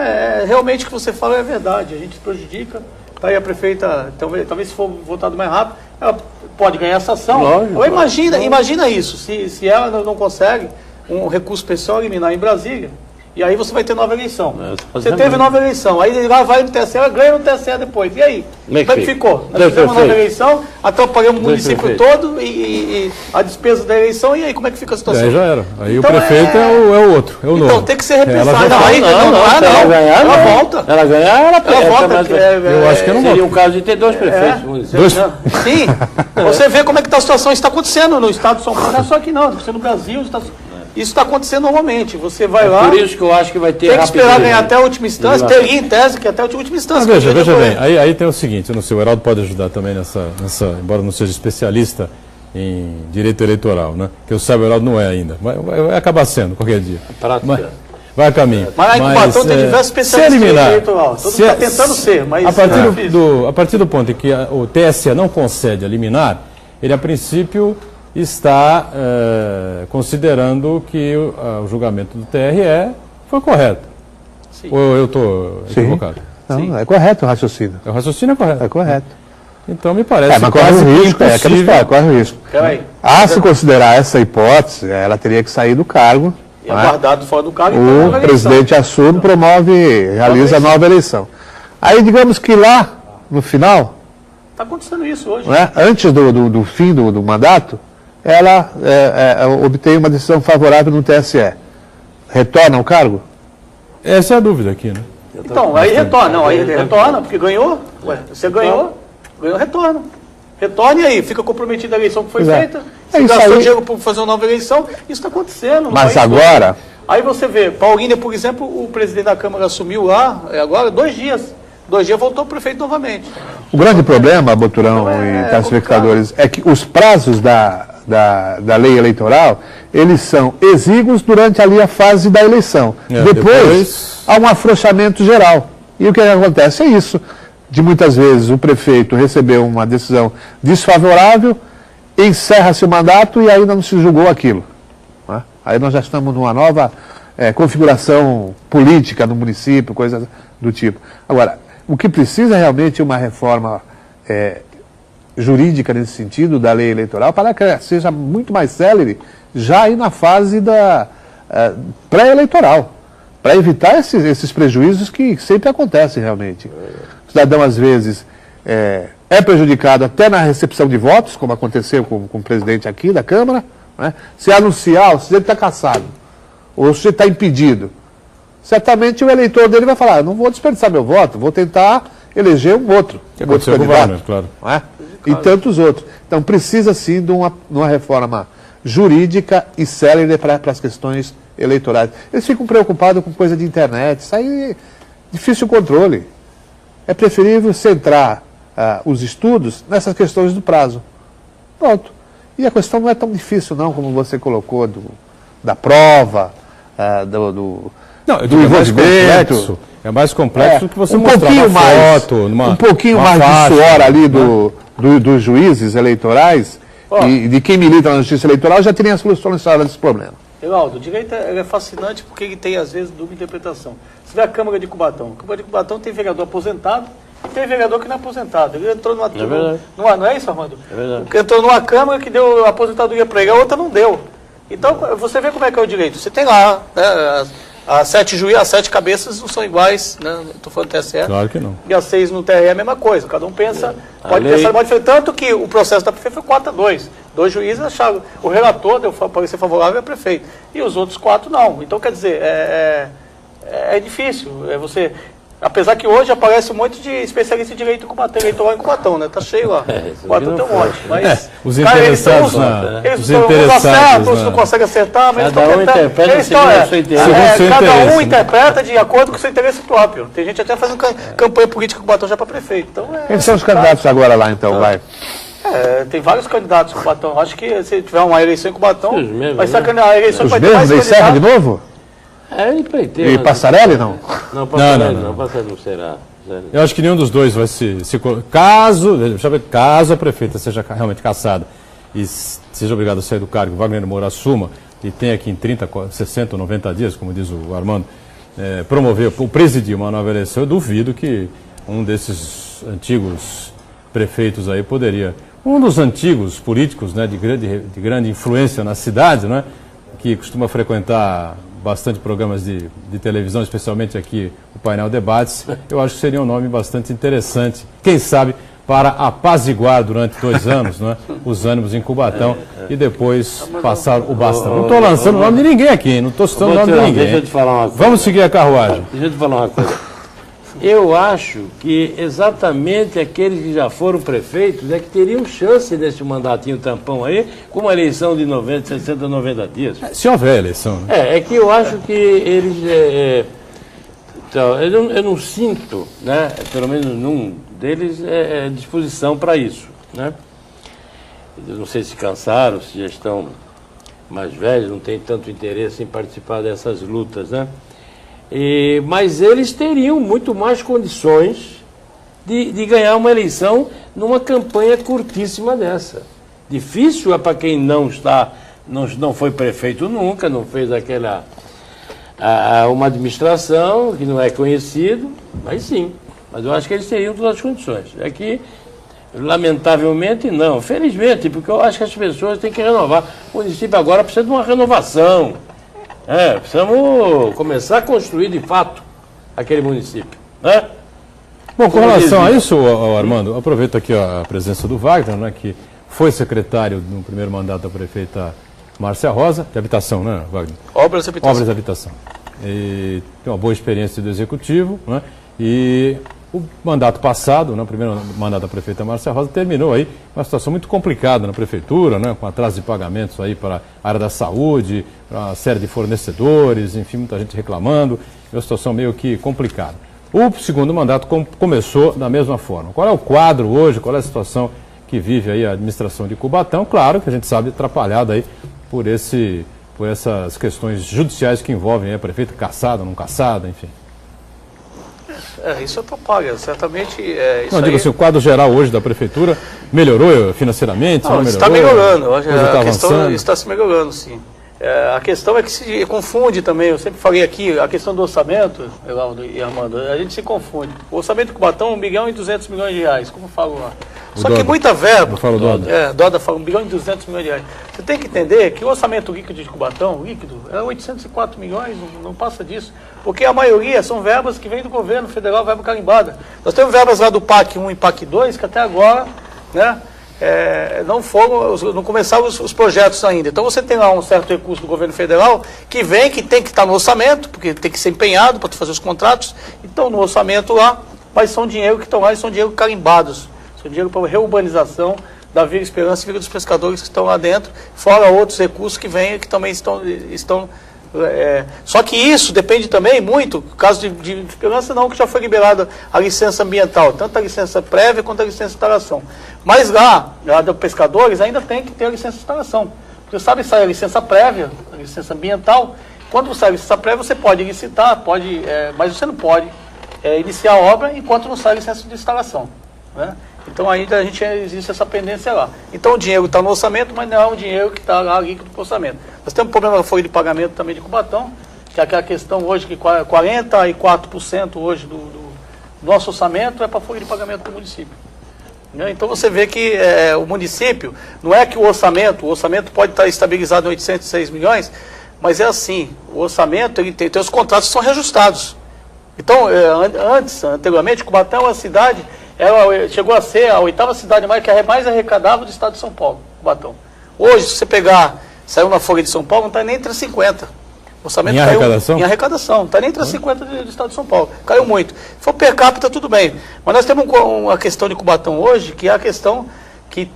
realmente o que você fala é verdade. A gente se prejudica. Tá aí a prefeita, talvez se for votado mais rápido, ela pode ganhar essa ação. Lógico, imagina isso, se ela não consegue um recurso pessoal eliminar em Brasília, e aí você vai ter nova eleição. Você teve nova eleição, aí lá vai no TSE, ela ganha no TSE depois. E aí? Como é que ficou? Nós tivemos uma nova eleição, atrapalhamos o município todo e a despesa da eleição, e aí como é que fica a situação? Aí já era. Aí então, o prefeito é o outro, é o novo. Então tem que ser repensado. Ela volta. Ela ganhar, ela volta. Eu acho que não volta. Seria o caso de ter 2 prefeitos. Sim. Você vê como é que a situação está acontecendo no estado de São Paulo, não é só aqui não, está acontecendo no Brasil, isso está acontecendo normalmente. Você vai lá. Por isso que eu acho que vai ter. Tem que esperar ganhar até a última instância. Teria em tese que até a última instância. Mas veja bem. Aí tem o seguinte: eu não sei, o Heraldo pode ajudar também nessa, embora não seja especialista em direito eleitoral, né? Que eu saiba, o Heraldo não é ainda. Vai acabar sendo qualquer dia. Vai a caminho. Mas aí no Cubatão tem diversos especialistas em direito eleitoral. Todo mundo está tentando ser, mas a partir do ponto em que o TSE não concede a liminar, ele a princípio está considerando que o julgamento do TRE foi correto. Sim. Ou eu estou equivocado? Não, é correto o raciocínio. O raciocínio é correto. É correto. Então me parece mas corre o risco, aquela história, corre o risco. Se considerar essa hipótese, ela teria que sair do cargo. E aguardado fora do cargo. O presidente assume, realiza a nova eleição. Aí digamos que lá, no final... Está acontecendo isso hoje. Né, antes do fim do mandato, ela obtém uma decisão favorável no TSE. Retorna ao cargo? Essa é a dúvida aqui, né? Então, aí retorna. Não, aí retorna, porque ganhou. Você ganhou, retorna. Retorne aí, fica comprometida a eleição que foi feita. Você gastou dinheiro para fazer uma nova eleição, isso está acontecendo. Mas agora... Aí você vê, Paulínia, por exemplo, o presidente da Câmara assumiu lá, agora, 2 dias. 2 dias voltou o prefeito novamente. O grande problema, Boturão e telespectadores, é que os prazos da lei eleitoral, eles são exíguos durante ali a fase da eleição. Depois há um afrouxamento geral. E o que acontece é isso, de muitas vezes o prefeito recebeu uma decisão desfavorável, encerra-se o mandato e ainda não se julgou aquilo. Né? Aí nós já estamos numa nova configuração política no município, coisas do tipo. Agora, o que precisa é realmente uma reforma jurídica nesse sentido, da lei eleitoral, para que seja muito mais célere, já aí na fase da pré-eleitoral, para evitar esses prejuízos que sempre acontecem realmente. O cidadão, às vezes, é prejudicado até na recepção de votos, como aconteceu com o presidente aqui da Câmara, né? Se anunciar, o sujeito está cassado, ou o sujeito está impedido, certamente o eleitor dele vai falar, não vou desperdiçar meu voto, vou tentar eleger um outro candidato, claro. não é? E tantos outros. Então precisa sim de uma reforma jurídica e célere para as questões eleitorais. Eles ficam preocupados com coisa de internet, isso aí é difícil controle. É preferível centrar os estudos nessas questões do prazo. Pronto. E a questão não é tão difícil não, como você colocou, da prova, do envolvimento. É mais complexo do que você um mostrar pouquinho uma mais, foto, um pouquinho mais de suor ali dos juízes eleitorais e de quem milita na justiça eleitoral já teria solucionado esse problema. Evaldo, o direito é fascinante porque ele tem, às vezes, dúvida de interpretação. Você vê a Câmara de Cubatão. A Câmara de Cubatão tem vereador aposentado e tem vereador que não é aposentado. Ele entrou não é isso, Armando? É verdade. Entrou numa Câmara que deu aposentadoria para ele, a outra não deu. Então, você vê como é que é o direito. Você tem lá, né, as 7 juízes, as 7 cabeças não são iguais, né? Estou falando do TSE. Claro que não. E as 6 no TRE é a mesma coisa. Cada um pensa, pode pensar de modo diferente. Tanto que o processo da prefeita foi 4-2. 2 juízes acharam. O relator deu parecer favorável ao prefeito. E os outros 4 não. Então, quer dizer, é difícil. Você... Apesar que hoje aparece um monte de especialista em direito eleitoral em Cubatão, né? Tá cheio lá. Cubatão tem um monte. Mas, os interessados, eles acertam, outros não conseguem acertar, mas cada um interpreta segundo o seu interesse. Cada um interpreta de acordo com o seu interesse próprio. Tem gente até fazendo campanha política em Cubatão já para prefeito. Então, Quem são os candidatos agora lá, então, vai? Tem vários candidatos em Cubatão. Acho que se tiver uma eleição em Cubatão, vai ser a eleição Os que vai ter mais mesmos, Serra de novo? Empreiteiro. E Passarelli, não? Não, Passarelli não. Passarelli não será. Eu acho que nenhum dos dois vai se caso a prefeita seja realmente cassada e seja obrigado a sair do cargo, Wagner Moura assuma e tenha aqui em 30, 60 ou 90 dias, como diz o Armando, promover ou presidir uma nova eleição, eu duvido que um desses antigos prefeitos aí poderia, um dos antigos políticos, né, de grande influência na cidade, né, que costuma frequentar bastante programas de televisão, especialmente aqui o painel Debates, eu acho que seria um nome bastante interessante, quem sabe para apaziguar durante 2 anos, né, os ânimos em Cubatão e depois passar o bastão. Não estou lançando o nome de ninguém aqui, não estou citando o nome de ninguém. Deixa eu te falar uma coisa. Vamos seguir a carruagem. Deixa eu te falar uma coisa. Eu acho que exatamente aqueles que já foram prefeitos é que teriam chance desse mandatinho tampão aí, com uma eleição de 60, 90 dias. Se houver eleição. Né? É que eu acho que eles... então, eu não sinto, né, pelo menos num deles, disposição para isso. Né? Eu não sei se cansaram, se já estão mais velhos, não têm tanto interesse em participar dessas lutas, né? Mas eles teriam muito mais condições de ganhar uma eleição numa campanha curtíssima dessa. Difícil é para quem não foi prefeito nunca, não fez uma administração que não é conhecido, mas sim. Mas eu acho que eles teriam todas as condições. É que, lamentavelmente, não. Felizmente, porque eu acho que as pessoas têm que renovar. O município agora precisa de uma renovação. Precisamos começar a construir de fato aquele município. Né? Bom, com relação a isso, Armando, aproveito aqui a presença do Wagner, né, que foi secretário no primeiro mandato da prefeita Márcia Rosa, de habitação, né, Wagner? Obras de habitação. Obras de habitação. E tem uma boa experiência do executivo, né? E o mandato passado, né, o primeiro mandato da prefeita Márcia Rosa, terminou aí uma situação muito complicada na prefeitura, né, com atraso de pagamentos aí para a área da saúde, para uma série de fornecedores, enfim, muita gente reclamando, uma situação meio que complicada. O segundo mandato começou da mesma forma. Qual é o quadro hoje, qual é a situação que vive aí a administração de Cubatão? Claro que a gente sabe atrapalhada aí por essas questões judiciais que envolvem a prefeita cassada, não cassada, enfim. Isso atrapalha, certamente. Isso não, digo assim, o quadro geral hoje da prefeitura melhorou financeiramente? Não, melhorou? está melhorando, A questão está se melhorando, sim. A questão é que se confunde também, eu sempre falei aqui, a questão do orçamento, Evaldo e Armando, a gente se confunde. O orçamento de Cubatão é 1 bilhão e 200 milhões de reais, como eu falo lá. Só que muita verba, Doda fala 1 bilhão e 200 milhões de reais. Você tem que entender que o orçamento líquido de Cubatão, é 804 milhões, não passa disso. Porque a maioria são verbas que vêm do governo federal, verba carimbada. Nós temos verbas lá do PAC 1 e PAC 2, que até agora, né, não começaram os projetos ainda. Então você tem lá um certo recurso do governo federal que vem, que tem que estar no orçamento, porque tem que ser empenhado para fazer os contratos. Então no orçamento lá, mas são dinheiro que estão lá e são dinheiro carimbados. São dinheiro para reurbanização da Vila Esperança e Vila dos Pescadores que estão lá dentro, fora outros recursos que vêm que também estão só que isso depende também muito, no caso de Esperança não, que já foi liberada a licença ambiental, tanto a licença prévia quanto a licença de instalação. Mas lá dos pescadores ainda tem que ter a licença de instalação. Porque sabe, sai a licença prévia, a licença ambiental. Quando sai a licença prévia, você pode licitar, mas você não pode iniciar a obra enquanto não sai a licença de instalação. Né? Então ainda existe essa pendência lá. Então o dinheiro está no orçamento, mas não é um dinheiro que está lá líquido para o orçamento. Nós temos um problema na folha de pagamento também de Cubatão, que é aquela questão hoje que 44% hoje do nosso orçamento é para a folha de pagamento do município. Né? Então você vê que o município, não é que o orçamento pode estar estabilizado em 806 milhões, mas é assim, o orçamento ele tem os contratos que são reajustados. Então, anteriormente, Cubatão é uma cidade, ela chegou a ser a 8ª cidade que mais arrecadava do estado de São Paulo, Cubatão. Hoje, se você saiu na Folha de São Paulo, não está nem entre as 50. O orçamento em caiu arrecadação? Em arrecadação, não está nem entre as 50 do estado de São Paulo. Caiu muito. Se for per capita, tudo bem. Mas nós temos uma questão de Cubatão hoje, que é a questão que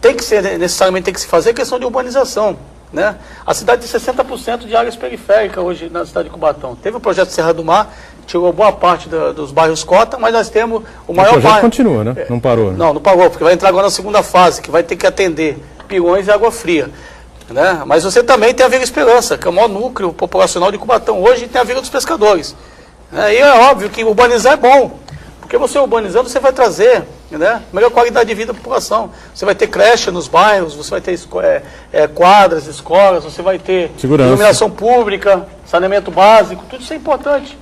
necessariamente tem que se fazer, a questão de urbanização. Né? A cidade tem 60% de áreas periféricas hoje na cidade de Cubatão. Teve o projeto Serra do Mar, tirou boa parte dos bairros cota, mas nós temos o maior bairro. O projeto continua, né? Não parou. Né? Não parou, porque vai entrar agora na segunda fase, que vai ter que atender Pilões e Água Fria. Né? Mas você também tem a Vila Esperança, que é o maior núcleo populacional de Cubatão. Hoje tem a Vila dos Pescadores. E é óbvio que urbanizar é bom, porque você urbanizando, você vai trazer melhor qualidade de vida da população. Você vai ter creche nos bairros, você vai ter quadras, escolas, você vai ter iluminação pública, saneamento básico, tudo isso é importante.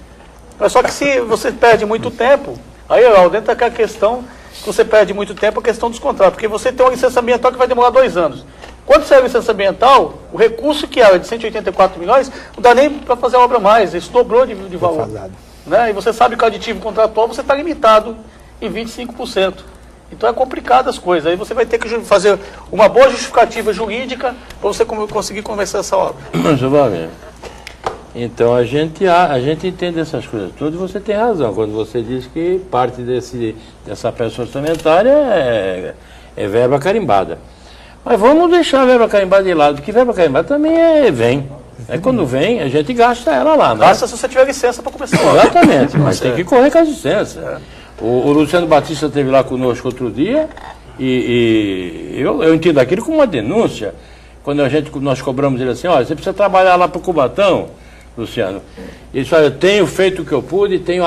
Mas só que se você perde muito tempo, aí dentro daquela questão que você perde muito tempo, a questão dos contratos, porque você tem uma licença ambiental que vai demorar 2 anos. Quando sai a licença ambiental, o recurso que era de 184 milhões, não dá nem para fazer a obra mais, isso dobrou de valor. Né? E você sabe que o aditivo contratual você está limitado em 25%. Então é complicado as coisas. Aí você vai ter que fazer uma boa justificativa jurídica para você conseguir começar essa obra. Então a gente entende essas coisas todas e você tem razão quando você diz que parte dessa peça orçamentária é verba carimbada. Mas vamos deixar a verba carimbada de lado, porque verba carimbada também vem. Aí quando vem, a gente gasta ela lá. Né? Gasta se você tiver licença para começar a obra. Exatamente, mas tem que correr com a licença. O Luciano Batista esteve lá conosco outro dia e eu entendo aquilo como uma denúncia. Quando nós cobramos ele assim, olha, você precisa trabalhar lá para o Cubatão, Luciano. Ele disse, olha, eu tenho feito o que eu pude, tenho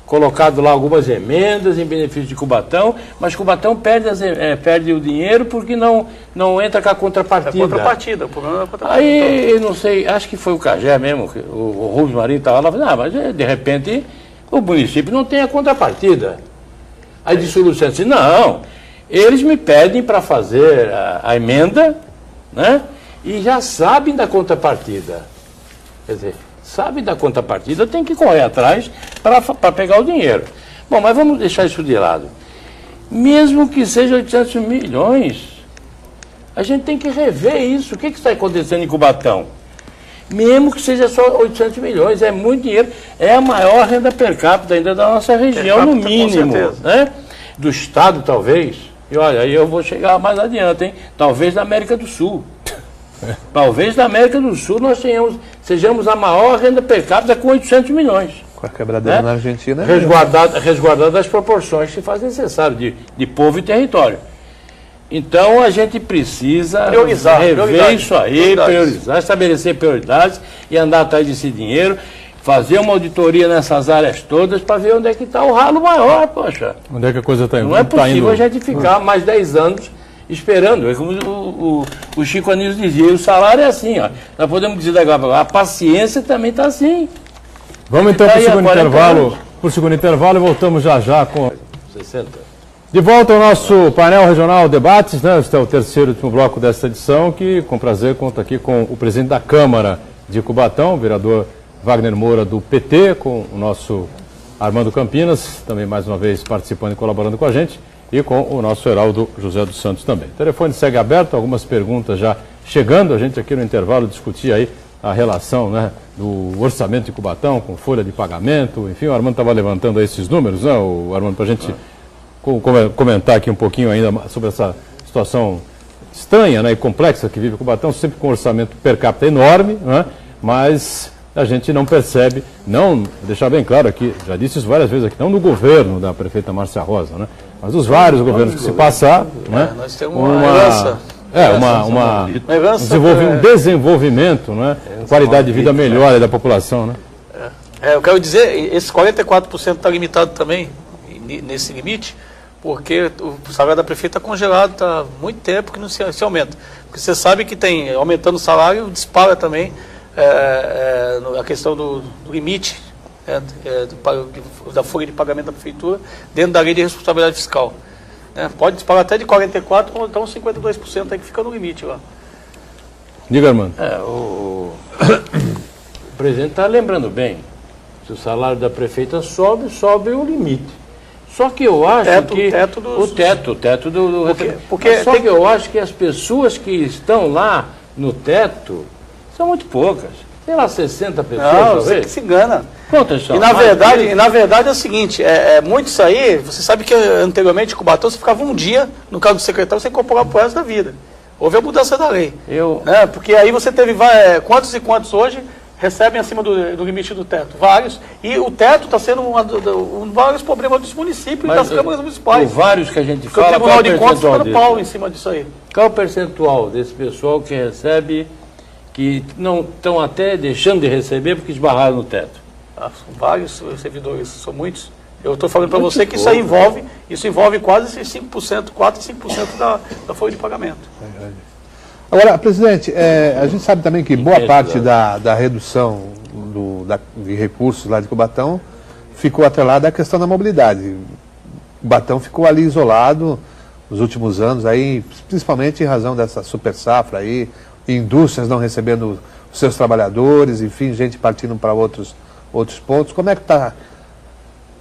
colocado lá algumas emendas em benefício de Cubatão, mas Cubatão perde o dinheiro porque não entra com a contrapartida. O problema é a contrapartida. Aí, não sei, acho que foi o Cagé mesmo, o Rubens Marinho estava lá, falando, mas de repente o município não tem a contrapartida. Aí disse o Luciano assim, não, eles me pedem para fazer a emenda, né, e já sabem da contrapartida. Quer dizer, sabe da contrapartida, tem que correr atrás para pegar o dinheiro. Bom, mas vamos deixar isso de lado. Mesmo que seja 800 milhões, a gente tem que rever isso. O que está acontecendo em Cubatão? Mesmo que seja só 800 milhões, é muito dinheiro. É a maior renda per capita ainda da nossa região, no mínimo. Né? Do Estado, talvez. E olha, aí eu vou chegar mais adiante, hein? Talvez da América do Sul. Talvez na América do Sul nós sejamos a maior renda per capita com 800 milhões. Com a quebradeira na Argentina. Resguardado das proporções que se faz necessário de povo e território. Então a gente precisa rever isso aí, priorizar, estabelecer prioridades e andar atrás desse dinheiro, fazer uma auditoria nessas áreas todas para ver onde é que está o ralo maior, poxa. Onde é que a coisa está indo? Não é possível a gente ficar mais 10 anos esperando. É como o Chico Anísio dizia, o salário é assim, ó. Nós podemos dizer agora, a paciência também está assim. Vamos então para o segundo intervalo e voltamos já com... 60. De volta ao nosso painel regional debates, né? Este é o terceiro e último bloco desta edição, que com prazer conta aqui com o presidente da Câmara de Cubatão, o vereador Wagner Moura do PT, com o nosso Armando Campinas, também mais uma vez participando e colaborando com a gente, e com o nosso Heraldo José dos Santos também. O telefone segue aberto, algumas perguntas já chegando, a gente aqui no intervalo discutia aí a relação, né, do orçamento de Cubatão com folha de pagamento, enfim, o Armando estava levantando aí esses números, né, o Armando, para a gente comentar aqui um pouquinho ainda sobre essa situação estranha, né, e complexa que vive Cubatão, sempre com um orçamento per capita enorme, né, mas a gente não percebe, não, deixar bem claro aqui, já disse isso várias vezes aqui, não do governo da prefeita Márcia Rosa, né, mas dos vários governos que se passar, né, nós temos uma herança. Um desenvolvimento, né, qualidade de vida melhor da população, né. Eu quero dizer, esse 44% está limitado também, nesse limite, porque o salário da prefeita está congelado, está há muito tempo que não se aumenta. Porque você sabe que tem, aumentando o salário, dispara também a questão do limite da folha de pagamento da prefeitura dentro da lei de responsabilidade fiscal. Pode disparar até de 44%, como então 52% aí que fica no limite lá. Diga, Armando. O presidente está lembrando bem, se o salário da prefeita sobe o limite. Só que eu acho que eu acho que as pessoas que estão lá no teto são muito poucas. Sei lá, 60 pessoas, não, talvez. Você que se engana. Quantas são? E na verdade é o seguinte, muito isso aí, você sabe que anteriormente em Cubatão você ficava um dia no cargo do secretário, você incorporava pro resto da vida. Houve a mudança da lei. Porque aí você teve quantos e quantos hoje recebem acima do limite do teto? Vários. E o teto está sendo vários problemas dos municípios e das câmaras municipais. Vários que a gente fala, o Tribunal de Contas está no pau em cima disso aí. Qual é o percentual desse pessoal que recebe, que não estão até deixando de receber porque esbarraram no teto? São vários servidores, são muitos. Eu estou falando para você que isso envolve quase 5%, 4 e 5% da folha de pagamento. Agora, presidente, a gente sabe também que boa parte da redução de recursos lá de Cubatão ficou atrelada à questão da mobilidade. Cubatão ficou ali isolado nos últimos anos, aí, principalmente em razão dessa super safra aí, indústrias não recebendo os seus trabalhadores, enfim, gente partindo para outros pontos. Como é que está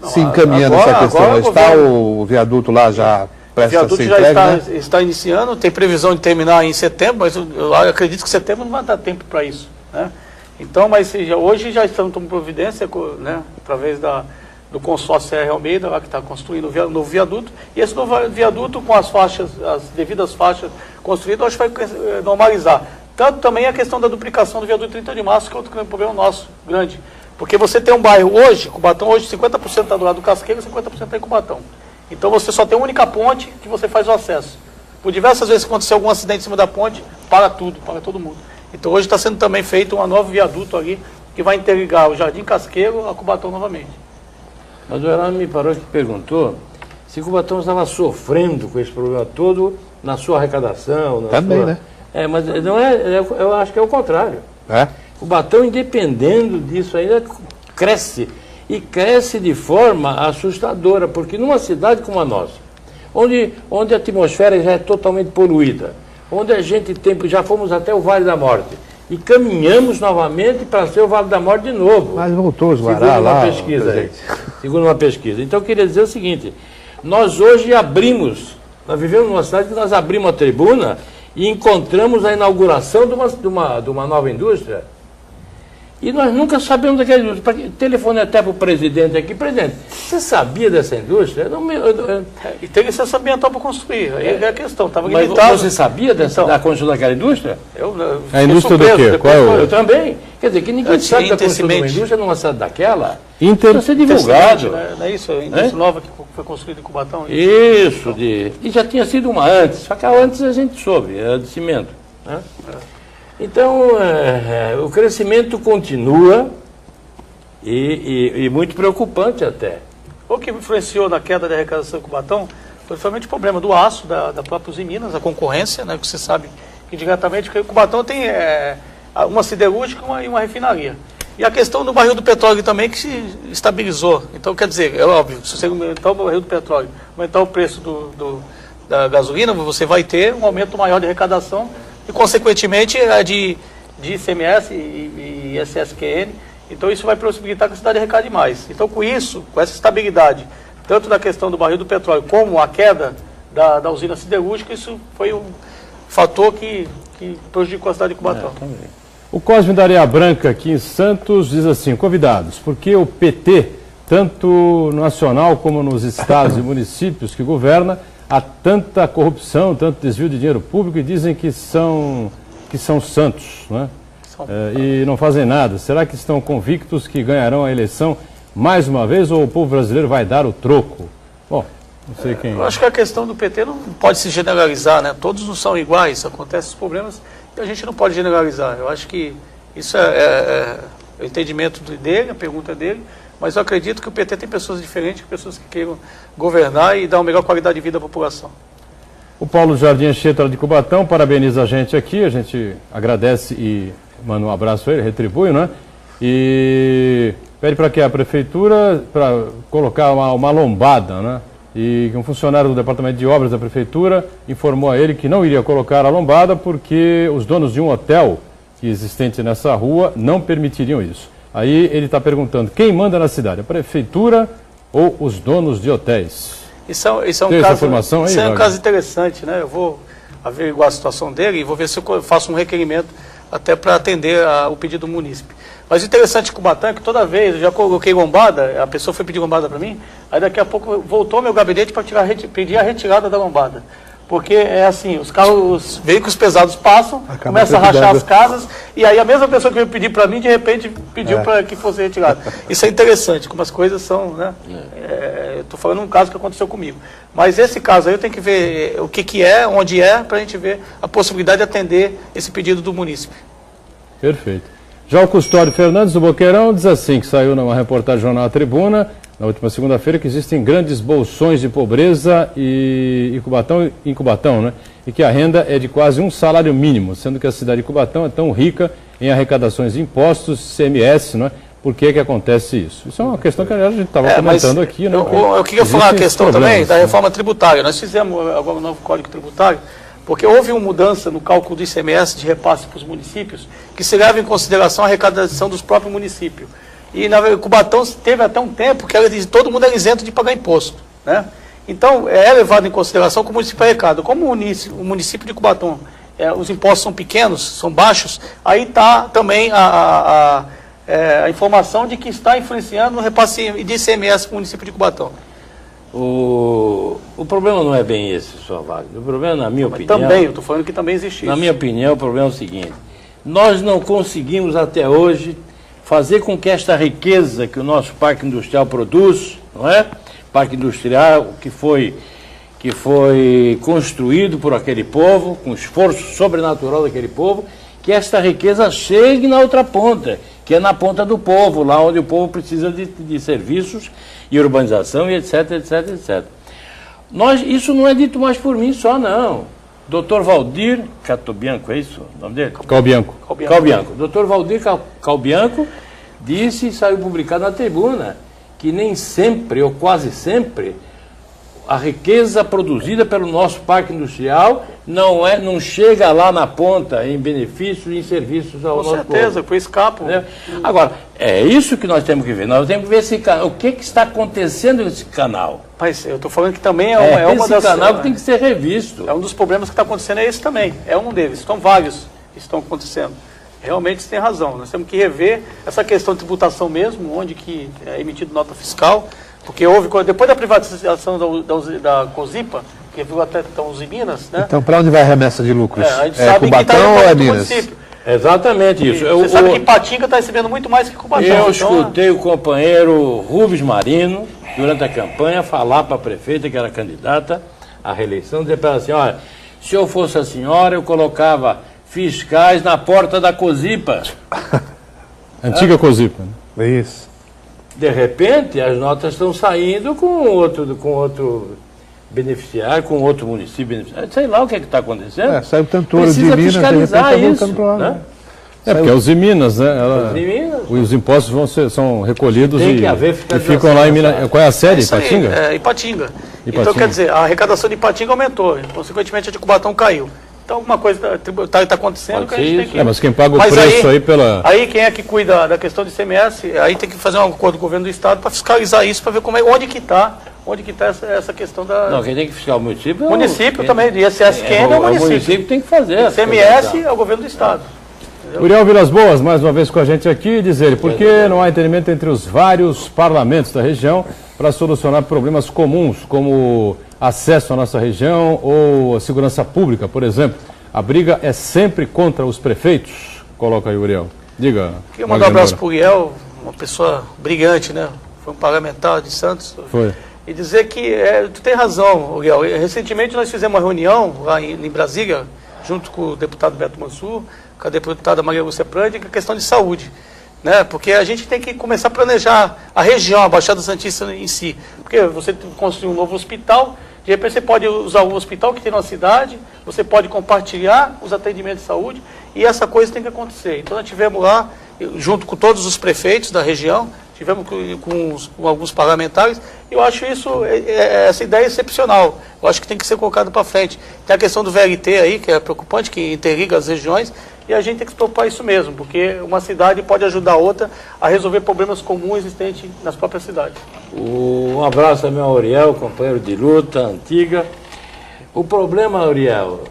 se encaminhando essa questão? Está o viaduto lá já... O viaduto já está iniciando, tem previsão de terminar em setembro, mas eu acredito que setembro não vai dar tempo para isso. Né? Então, mas hoje já estamos tomando providência, né, através do consórcio CR Almeida, lá que está construindo o novo viaduto, e esse novo viaduto com as devidas faixas construídas, acho que vai normalizar. Tanto também a questão da duplicação do viaduto 30 de março, que é outro problema nosso, grande. Porque você tem um bairro hoje, Cubatão, hoje 50% está do lado do Casqueiro e 50% está em Cubatão. Então você só tem uma única ponte que você faz o acesso. Por diversas vezes que acontecer algum acidente em cima da ponte, para todo mundo. Então hoje está sendo também feito um novo viaduto ali, que vai interligar o Jardim Casqueiro a Cubatão novamente. Mas o Heraldo me parou que perguntou se Cubatão estava sofrendo com esse problema todo na sua arrecadação. Também, né? Mas não eu acho que é o contrário. Cubatão, independendo disso ainda, cresce. E cresce de forma assustadora, porque numa cidade como a nossa, onde a atmosfera já é totalmente poluída, onde a gente já fomos até o Vale da Morte, e caminhamos novamente para ser o Vale da Morte de novo. Mas voltou os Guará lá. Segundo uma pesquisa. Então, eu queria dizer o seguinte, nós hoje nós vivemos numa cidade que nós abrimos a tribuna e encontramos a inauguração de uma nova indústria. E nós nunca sabemos daquela indústria. Telefone até para o presidente aqui. Presidente, você sabia dessa indústria? E tem licença ambiental para construir. Aí é a questão. Mas você sabia da construção daquela indústria? A indústria do quê? Eu também. Quer dizer, que ninguém sabe da construção de uma indústria numa cidade daquela. Precisa ser divulgado. Não é isso? A indústria nova que foi construída em Cubatão. Isso. E já tinha sido uma antes. Só que antes a gente soube. Era de cimento. Né? Então, o crescimento continua E muito preocupante até. O que influenciou na queda da arrecadação em Cubatão foi somente o problema do aço, da própria Usiminas, a concorrência, né, que você sabe que diretamente, porque Cubatão tem uma siderúrgica e uma refinaria. E a questão do barril do petróleo também que se estabilizou. Então, quer dizer, é óbvio, se você aumentar o barril do petróleo, aumentar o preço da gasolina, você vai ter um aumento maior de arrecadação e, consequentemente, de ICMS e SSQN. Então, isso vai possibilitar que a cidade arrecade mais. Então, com isso, com essa estabilidade, tanto na questão do barril do petróleo como a queda da usina siderúrgica, isso foi um fator que prejudicou a cidade de Cubatão. O Cosme da Areia Branca, aqui em Santos, diz assim: convidados, por que o PT, tanto nacional como nos estados e municípios que governa, há tanta corrupção, tanto desvio de dinheiro público, e dizem que são santos, né? E não fazem nada? Será que estão convictos que ganharão a eleição mais uma vez, ou o povo brasileiro vai dar o troco? Bom, não sei quem... Eu acho que a questão do PT não pode se generalizar, né? Todos não são iguais, acontecem os problemas e a gente não pode generalizar. Eu acho que isso é o entendimento dele, a pergunta dele, mas eu acredito que o PT tem pessoas diferentes, pessoas que queiram governar e dar uma melhor qualidade de vida à população. O Paulo Jardim Anchieta, de Cubatão, parabeniza a gente aqui, a gente agradece e manda um abraço a ele, retribui, né? E pede para que a prefeitura, para colocar uma lombada, né? E um funcionário do departamento de obras da prefeitura informou a ele que não iria colocar a lombada porque os donos de um hotel existente nessa rua não permitiriam isso. Aí ele está perguntando, quem manda na cidade, a prefeitura ou os donos de hotéis? Isso é um caso interessante, né? Eu vou averiguar a situação dele e vou ver se eu faço um requerimento até para atender o pedido do munícipe. Mas o interessante de Cubatão é que toda vez eu já coloquei lombada, a pessoa foi pedir lombada para mim, aí daqui a pouco voltou ao meu gabinete para pedir a retirada da lombada. Porque é assim, os veículos pesados passam, começam a rachar as casas, e aí a mesma pessoa que veio pedir para mim, de repente pediu para que fosse retirada. Isso é interessante, como as coisas são, né? Estou falando um caso que aconteceu comigo. Mas esse caso aí eu tenho que ver o que é, onde é, para a gente ver a possibilidade de atender esse pedido do munícipe. Perfeito. Já o Custódio Fernandes, do Boqueirão, diz assim, que saiu numa reportagem do Jornal A Tribuna, na última segunda-feira, que existem grandes bolsões de pobreza em Cubatão, né? E que a renda é de quase um salário mínimo, sendo que a cidade de Cubatão é tão rica em arrecadações de impostos, CMS, né? Por que acontece isso? Isso é uma questão que a gente estava comentando aqui, né? Eu queria falar a questão também da reforma tributária. Nós fizemos agora um novo Código Tributário, porque houve uma mudança no cálculo do ICMS de repasse para os municípios, que se leva em consideração a arrecadação dos próprios municípios. E na Cubatão teve até um tempo que todo mundo era isento de pagar imposto, né? Então, é levado em consideração que o município arrecada. Como o município de Cubatão, os impostos são pequenos, são baixos, aí está também a informação de que está influenciando no repasse de ICMS para o município de Cubatão. O problema não é bem esse, só Wagner. O problema, na minha opinião... Também, eu estou falando que também existe isso. Na minha opinião, o problema é o seguinte: nós não conseguimos até hoje fazer com que esta riqueza que o nosso parque industrial produz, não é? Parque industrial que foi construído por aquele povo, com esforço sobrenatural daquele povo, que esta riqueza chegue na outra ponta, que é na ponta do povo, lá onde o povo precisa de serviços e urbanização e etc, etc, etc. Isso não é dito mais por mim só, não. Dr. Valdir Catobianco, é isso o nome dele? Calbianco. Dr. Valdir Calbianco disse, e saiu publicado na Tribuna, que nem sempre, ou quase sempre, a riqueza produzida pelo nosso parque industrial não chega lá na ponta em benefícios e em serviços ao nosso povo. Com certeza, com escapo. Né? Agora, é isso que nós temos que ver. Nós temos que ver o que está acontecendo nesse canal. Mas eu estou falando que também é uma das... Esse canal que tem que ser revisto. É um dos problemas que está acontecendo, é esse também. É um deles. São vários que estão acontecendo. Realmente você tem razão. Nós temos que rever essa questão de tributação mesmo, onde que é emitido nota fiscal. Porque houve, depois da privatização da Cosipa, que viu até então os Minas, né? Então, para onde vai a remessa de lucros? A gente sabe Cubatão que tá ou é Minas? Município. Exatamente isso. Você sabe que Patinga está recebendo muito mais que Cubatão. Eu escutei o companheiro Rubens Marino, durante a campanha, falar para a prefeita, que era candidata à reeleição, dizer para ela assim: olha, se eu fosse a senhora, eu colocava fiscais na porta da Cosipa. Antiga Cosipa. É isso. de repente, as notas estão saindo com outro beneficiário, com outro município beneficiário. Sei lá o que está acontecendo. Saiu tanto ouro de Precisa Minas, fiscalizar de repente isso, tá voltando pra lá, né? Porque é os Minas, né? Os impostos são recolhidos Tem que haver e fiscalização ficam lá em Minas. Qual é a sede? Isso aí, Ipatinga? Ipatinga. Então, quer dizer, a arrecadação de Ipatinga aumentou, consequentemente a de Cubatão caiu. Então, alguma coisa está acontecendo que a gente tem que... Mas quem paga o preço aí pela... Aí quem é que cuida da questão de ICMS, aí tem que fazer um acordo com o governo do Estado para fiscalizar isso, para ver onde que está essa questão da... Não, quem tem que fiscalizar o município... O município também, de ISS quem é o município. O município tem que fazer. ICMS é o governo do Estado. Uriel Vilas Boas, mais uma vez com a gente aqui, dizer por que não há entendimento entre os vários parlamentos da região para solucionar problemas comuns, como acesso à nossa região ou a segurança pública, por exemplo. A briga é sempre contra os prefeitos? Coloca aí, Uriel. Diga. Queria mandar um abraço para o Uriel, uma pessoa brilhante, né? Foi um parlamentar de Santos. Foi. E dizer que tu tem razão, Uriel. Recentemente nós fizemos uma reunião lá em Brasília, junto com o deputado Beto Mansur, com a deputada Maria Lúcia Prandi, com a questão de saúde. Né? Porque a gente tem que começar a planejar a região, a Baixada Santista em si. Porque você construir um novo hospital, de repente você pode usar o hospital que tem na cidade, você pode compartilhar os atendimentos de saúde, e essa coisa tem que acontecer. Então nós tivemos lá, junto com todos os prefeitos da região, tivemos com alguns parlamentares, e eu acho essa ideia excepcional. Eu acho que tem que ser colocado para frente. Tem a questão do VLT aí, que é preocupante, que interliga as regiões, e a gente tem que se preocupar isso mesmo, porque uma cidade pode ajudar a outra a resolver problemas comuns existentes nas próprias cidades. Um abraço também ao Uriel, companheiro de luta, antiga. O problema, Uriel,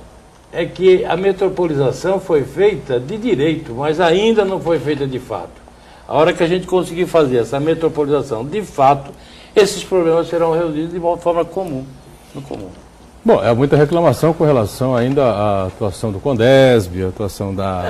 é que a metropolização foi feita de direito, mas ainda não foi feita de fato. A hora que a gente conseguir fazer essa metropolização de fato, esses problemas serão resolvidos de uma forma comum, no comum. Bom, é muita reclamação com relação ainda à atuação do Condesb, a atuação da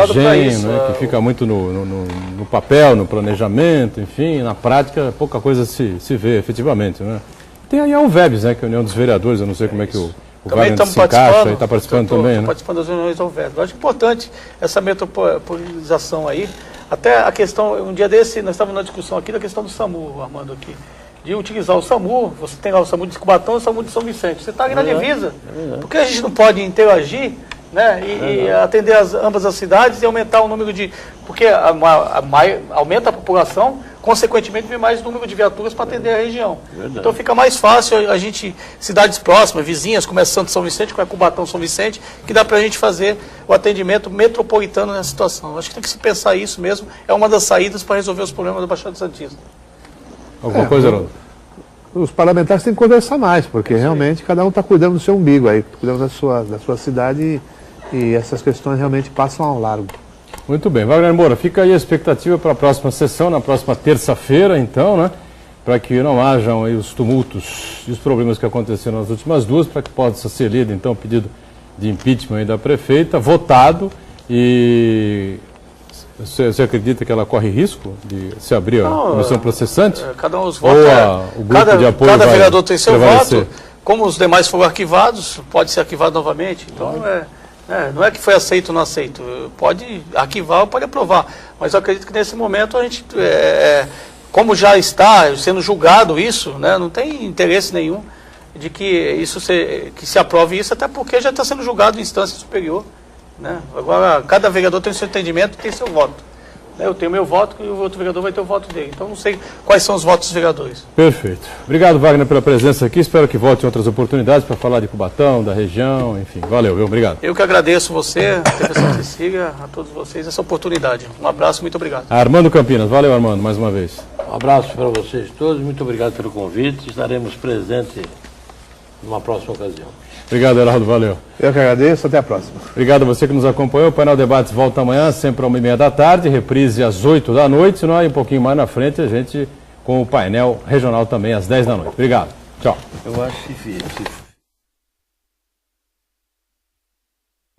AGEM, né, que fica muito no papel, no planejamento, enfim, na prática pouca coisa se vê efetivamente. Né? Tem aí a UVEBS, né, que é a União dos Vereadores, eu não sei como é que o Wagner se encaixa, está participando também, né? Participando das reuniões da UVEBS. Eu acho importante essa metropolização aí. Até a questão, um dia desse, nós estávamos na discussão aqui da questão do SAMU, Armando, aqui. De utilizar o SAMU, você tem lá o SAMU de Cubatão e o SAMU de São Vicente. Você está ali na divisa. Por que a gente não pode interagir, né, e atender ambas as cidades e aumentar o número de... Porque aumenta a população, consequentemente vem mais número de viaturas para atender a região. Então fica mais fácil a gente, cidades próximas, vizinhas, como é Santo São Vicente, como é Cubatão São Vicente, que dá para a gente fazer o atendimento metropolitano nessa situação. Acho que tem que se pensar isso mesmo, é uma das saídas para resolver os problemas da Baixada Santista. Alguma coisa, Haroldo? Os parlamentares têm que conversar mais, porque realmente cada um está cuidando do seu umbigo aí, cuidando da sua cidade e essas questões realmente passam ao largo. Muito bem. Wagner Moura, fica aí a expectativa para a próxima sessão, na próxima terça-feira, então, né? Para que não hajam aí os tumultos e os problemas que aconteceram nas últimas duas, para que possa ser lido, então, o pedido de impeachment aí da prefeita, votado e... Você acredita que ela corre risco de se abrir a comissão processante? Cada um os votos. O grupo de apoio cada vereador tem seu prevalecer? voto. Como os demais foram arquivados, pode ser arquivado novamente. Então, não é que foi aceito ou não aceito. Pode arquivar ou pode aprovar. Mas eu acredito que nesse momento a gente, como já está sendo julgado isso, né, não tem interesse nenhum de que se aprove isso, até porque já está sendo julgado em instância superior. Né? Agora, cada vereador tem o seu entendimento e tem seu voto. Eu tenho meu voto e o outro vereador vai ter o voto dele. Então, não sei quais são os votos dos vereadores. Perfeito. Obrigado, Wagner, pela presença aqui. Espero que volte em outras oportunidades para falar de Cubatão, da região, enfim. Valeu, viu? Obrigado. Eu que agradeço você, a professora Cecília, a todos vocês, essa oportunidade. Um abraço, muito obrigado. Armando Campinas. Valeu, Armando, mais uma vez. Um abraço para vocês todos. Muito obrigado pelo convite. Estaremos presentes numa próxima ocasião. Obrigado, Heraldo. Valeu. Eu que agradeço. Até a próxima. Obrigado a você que nos acompanhou. O Painel Debates volta amanhã, sempre às 1h30 da tarde, reprise às 8 da noite. Não é? Um pouquinho mais na frente, a gente com o painel regional também às 10 da noite. Obrigado. Tchau. Eu acho que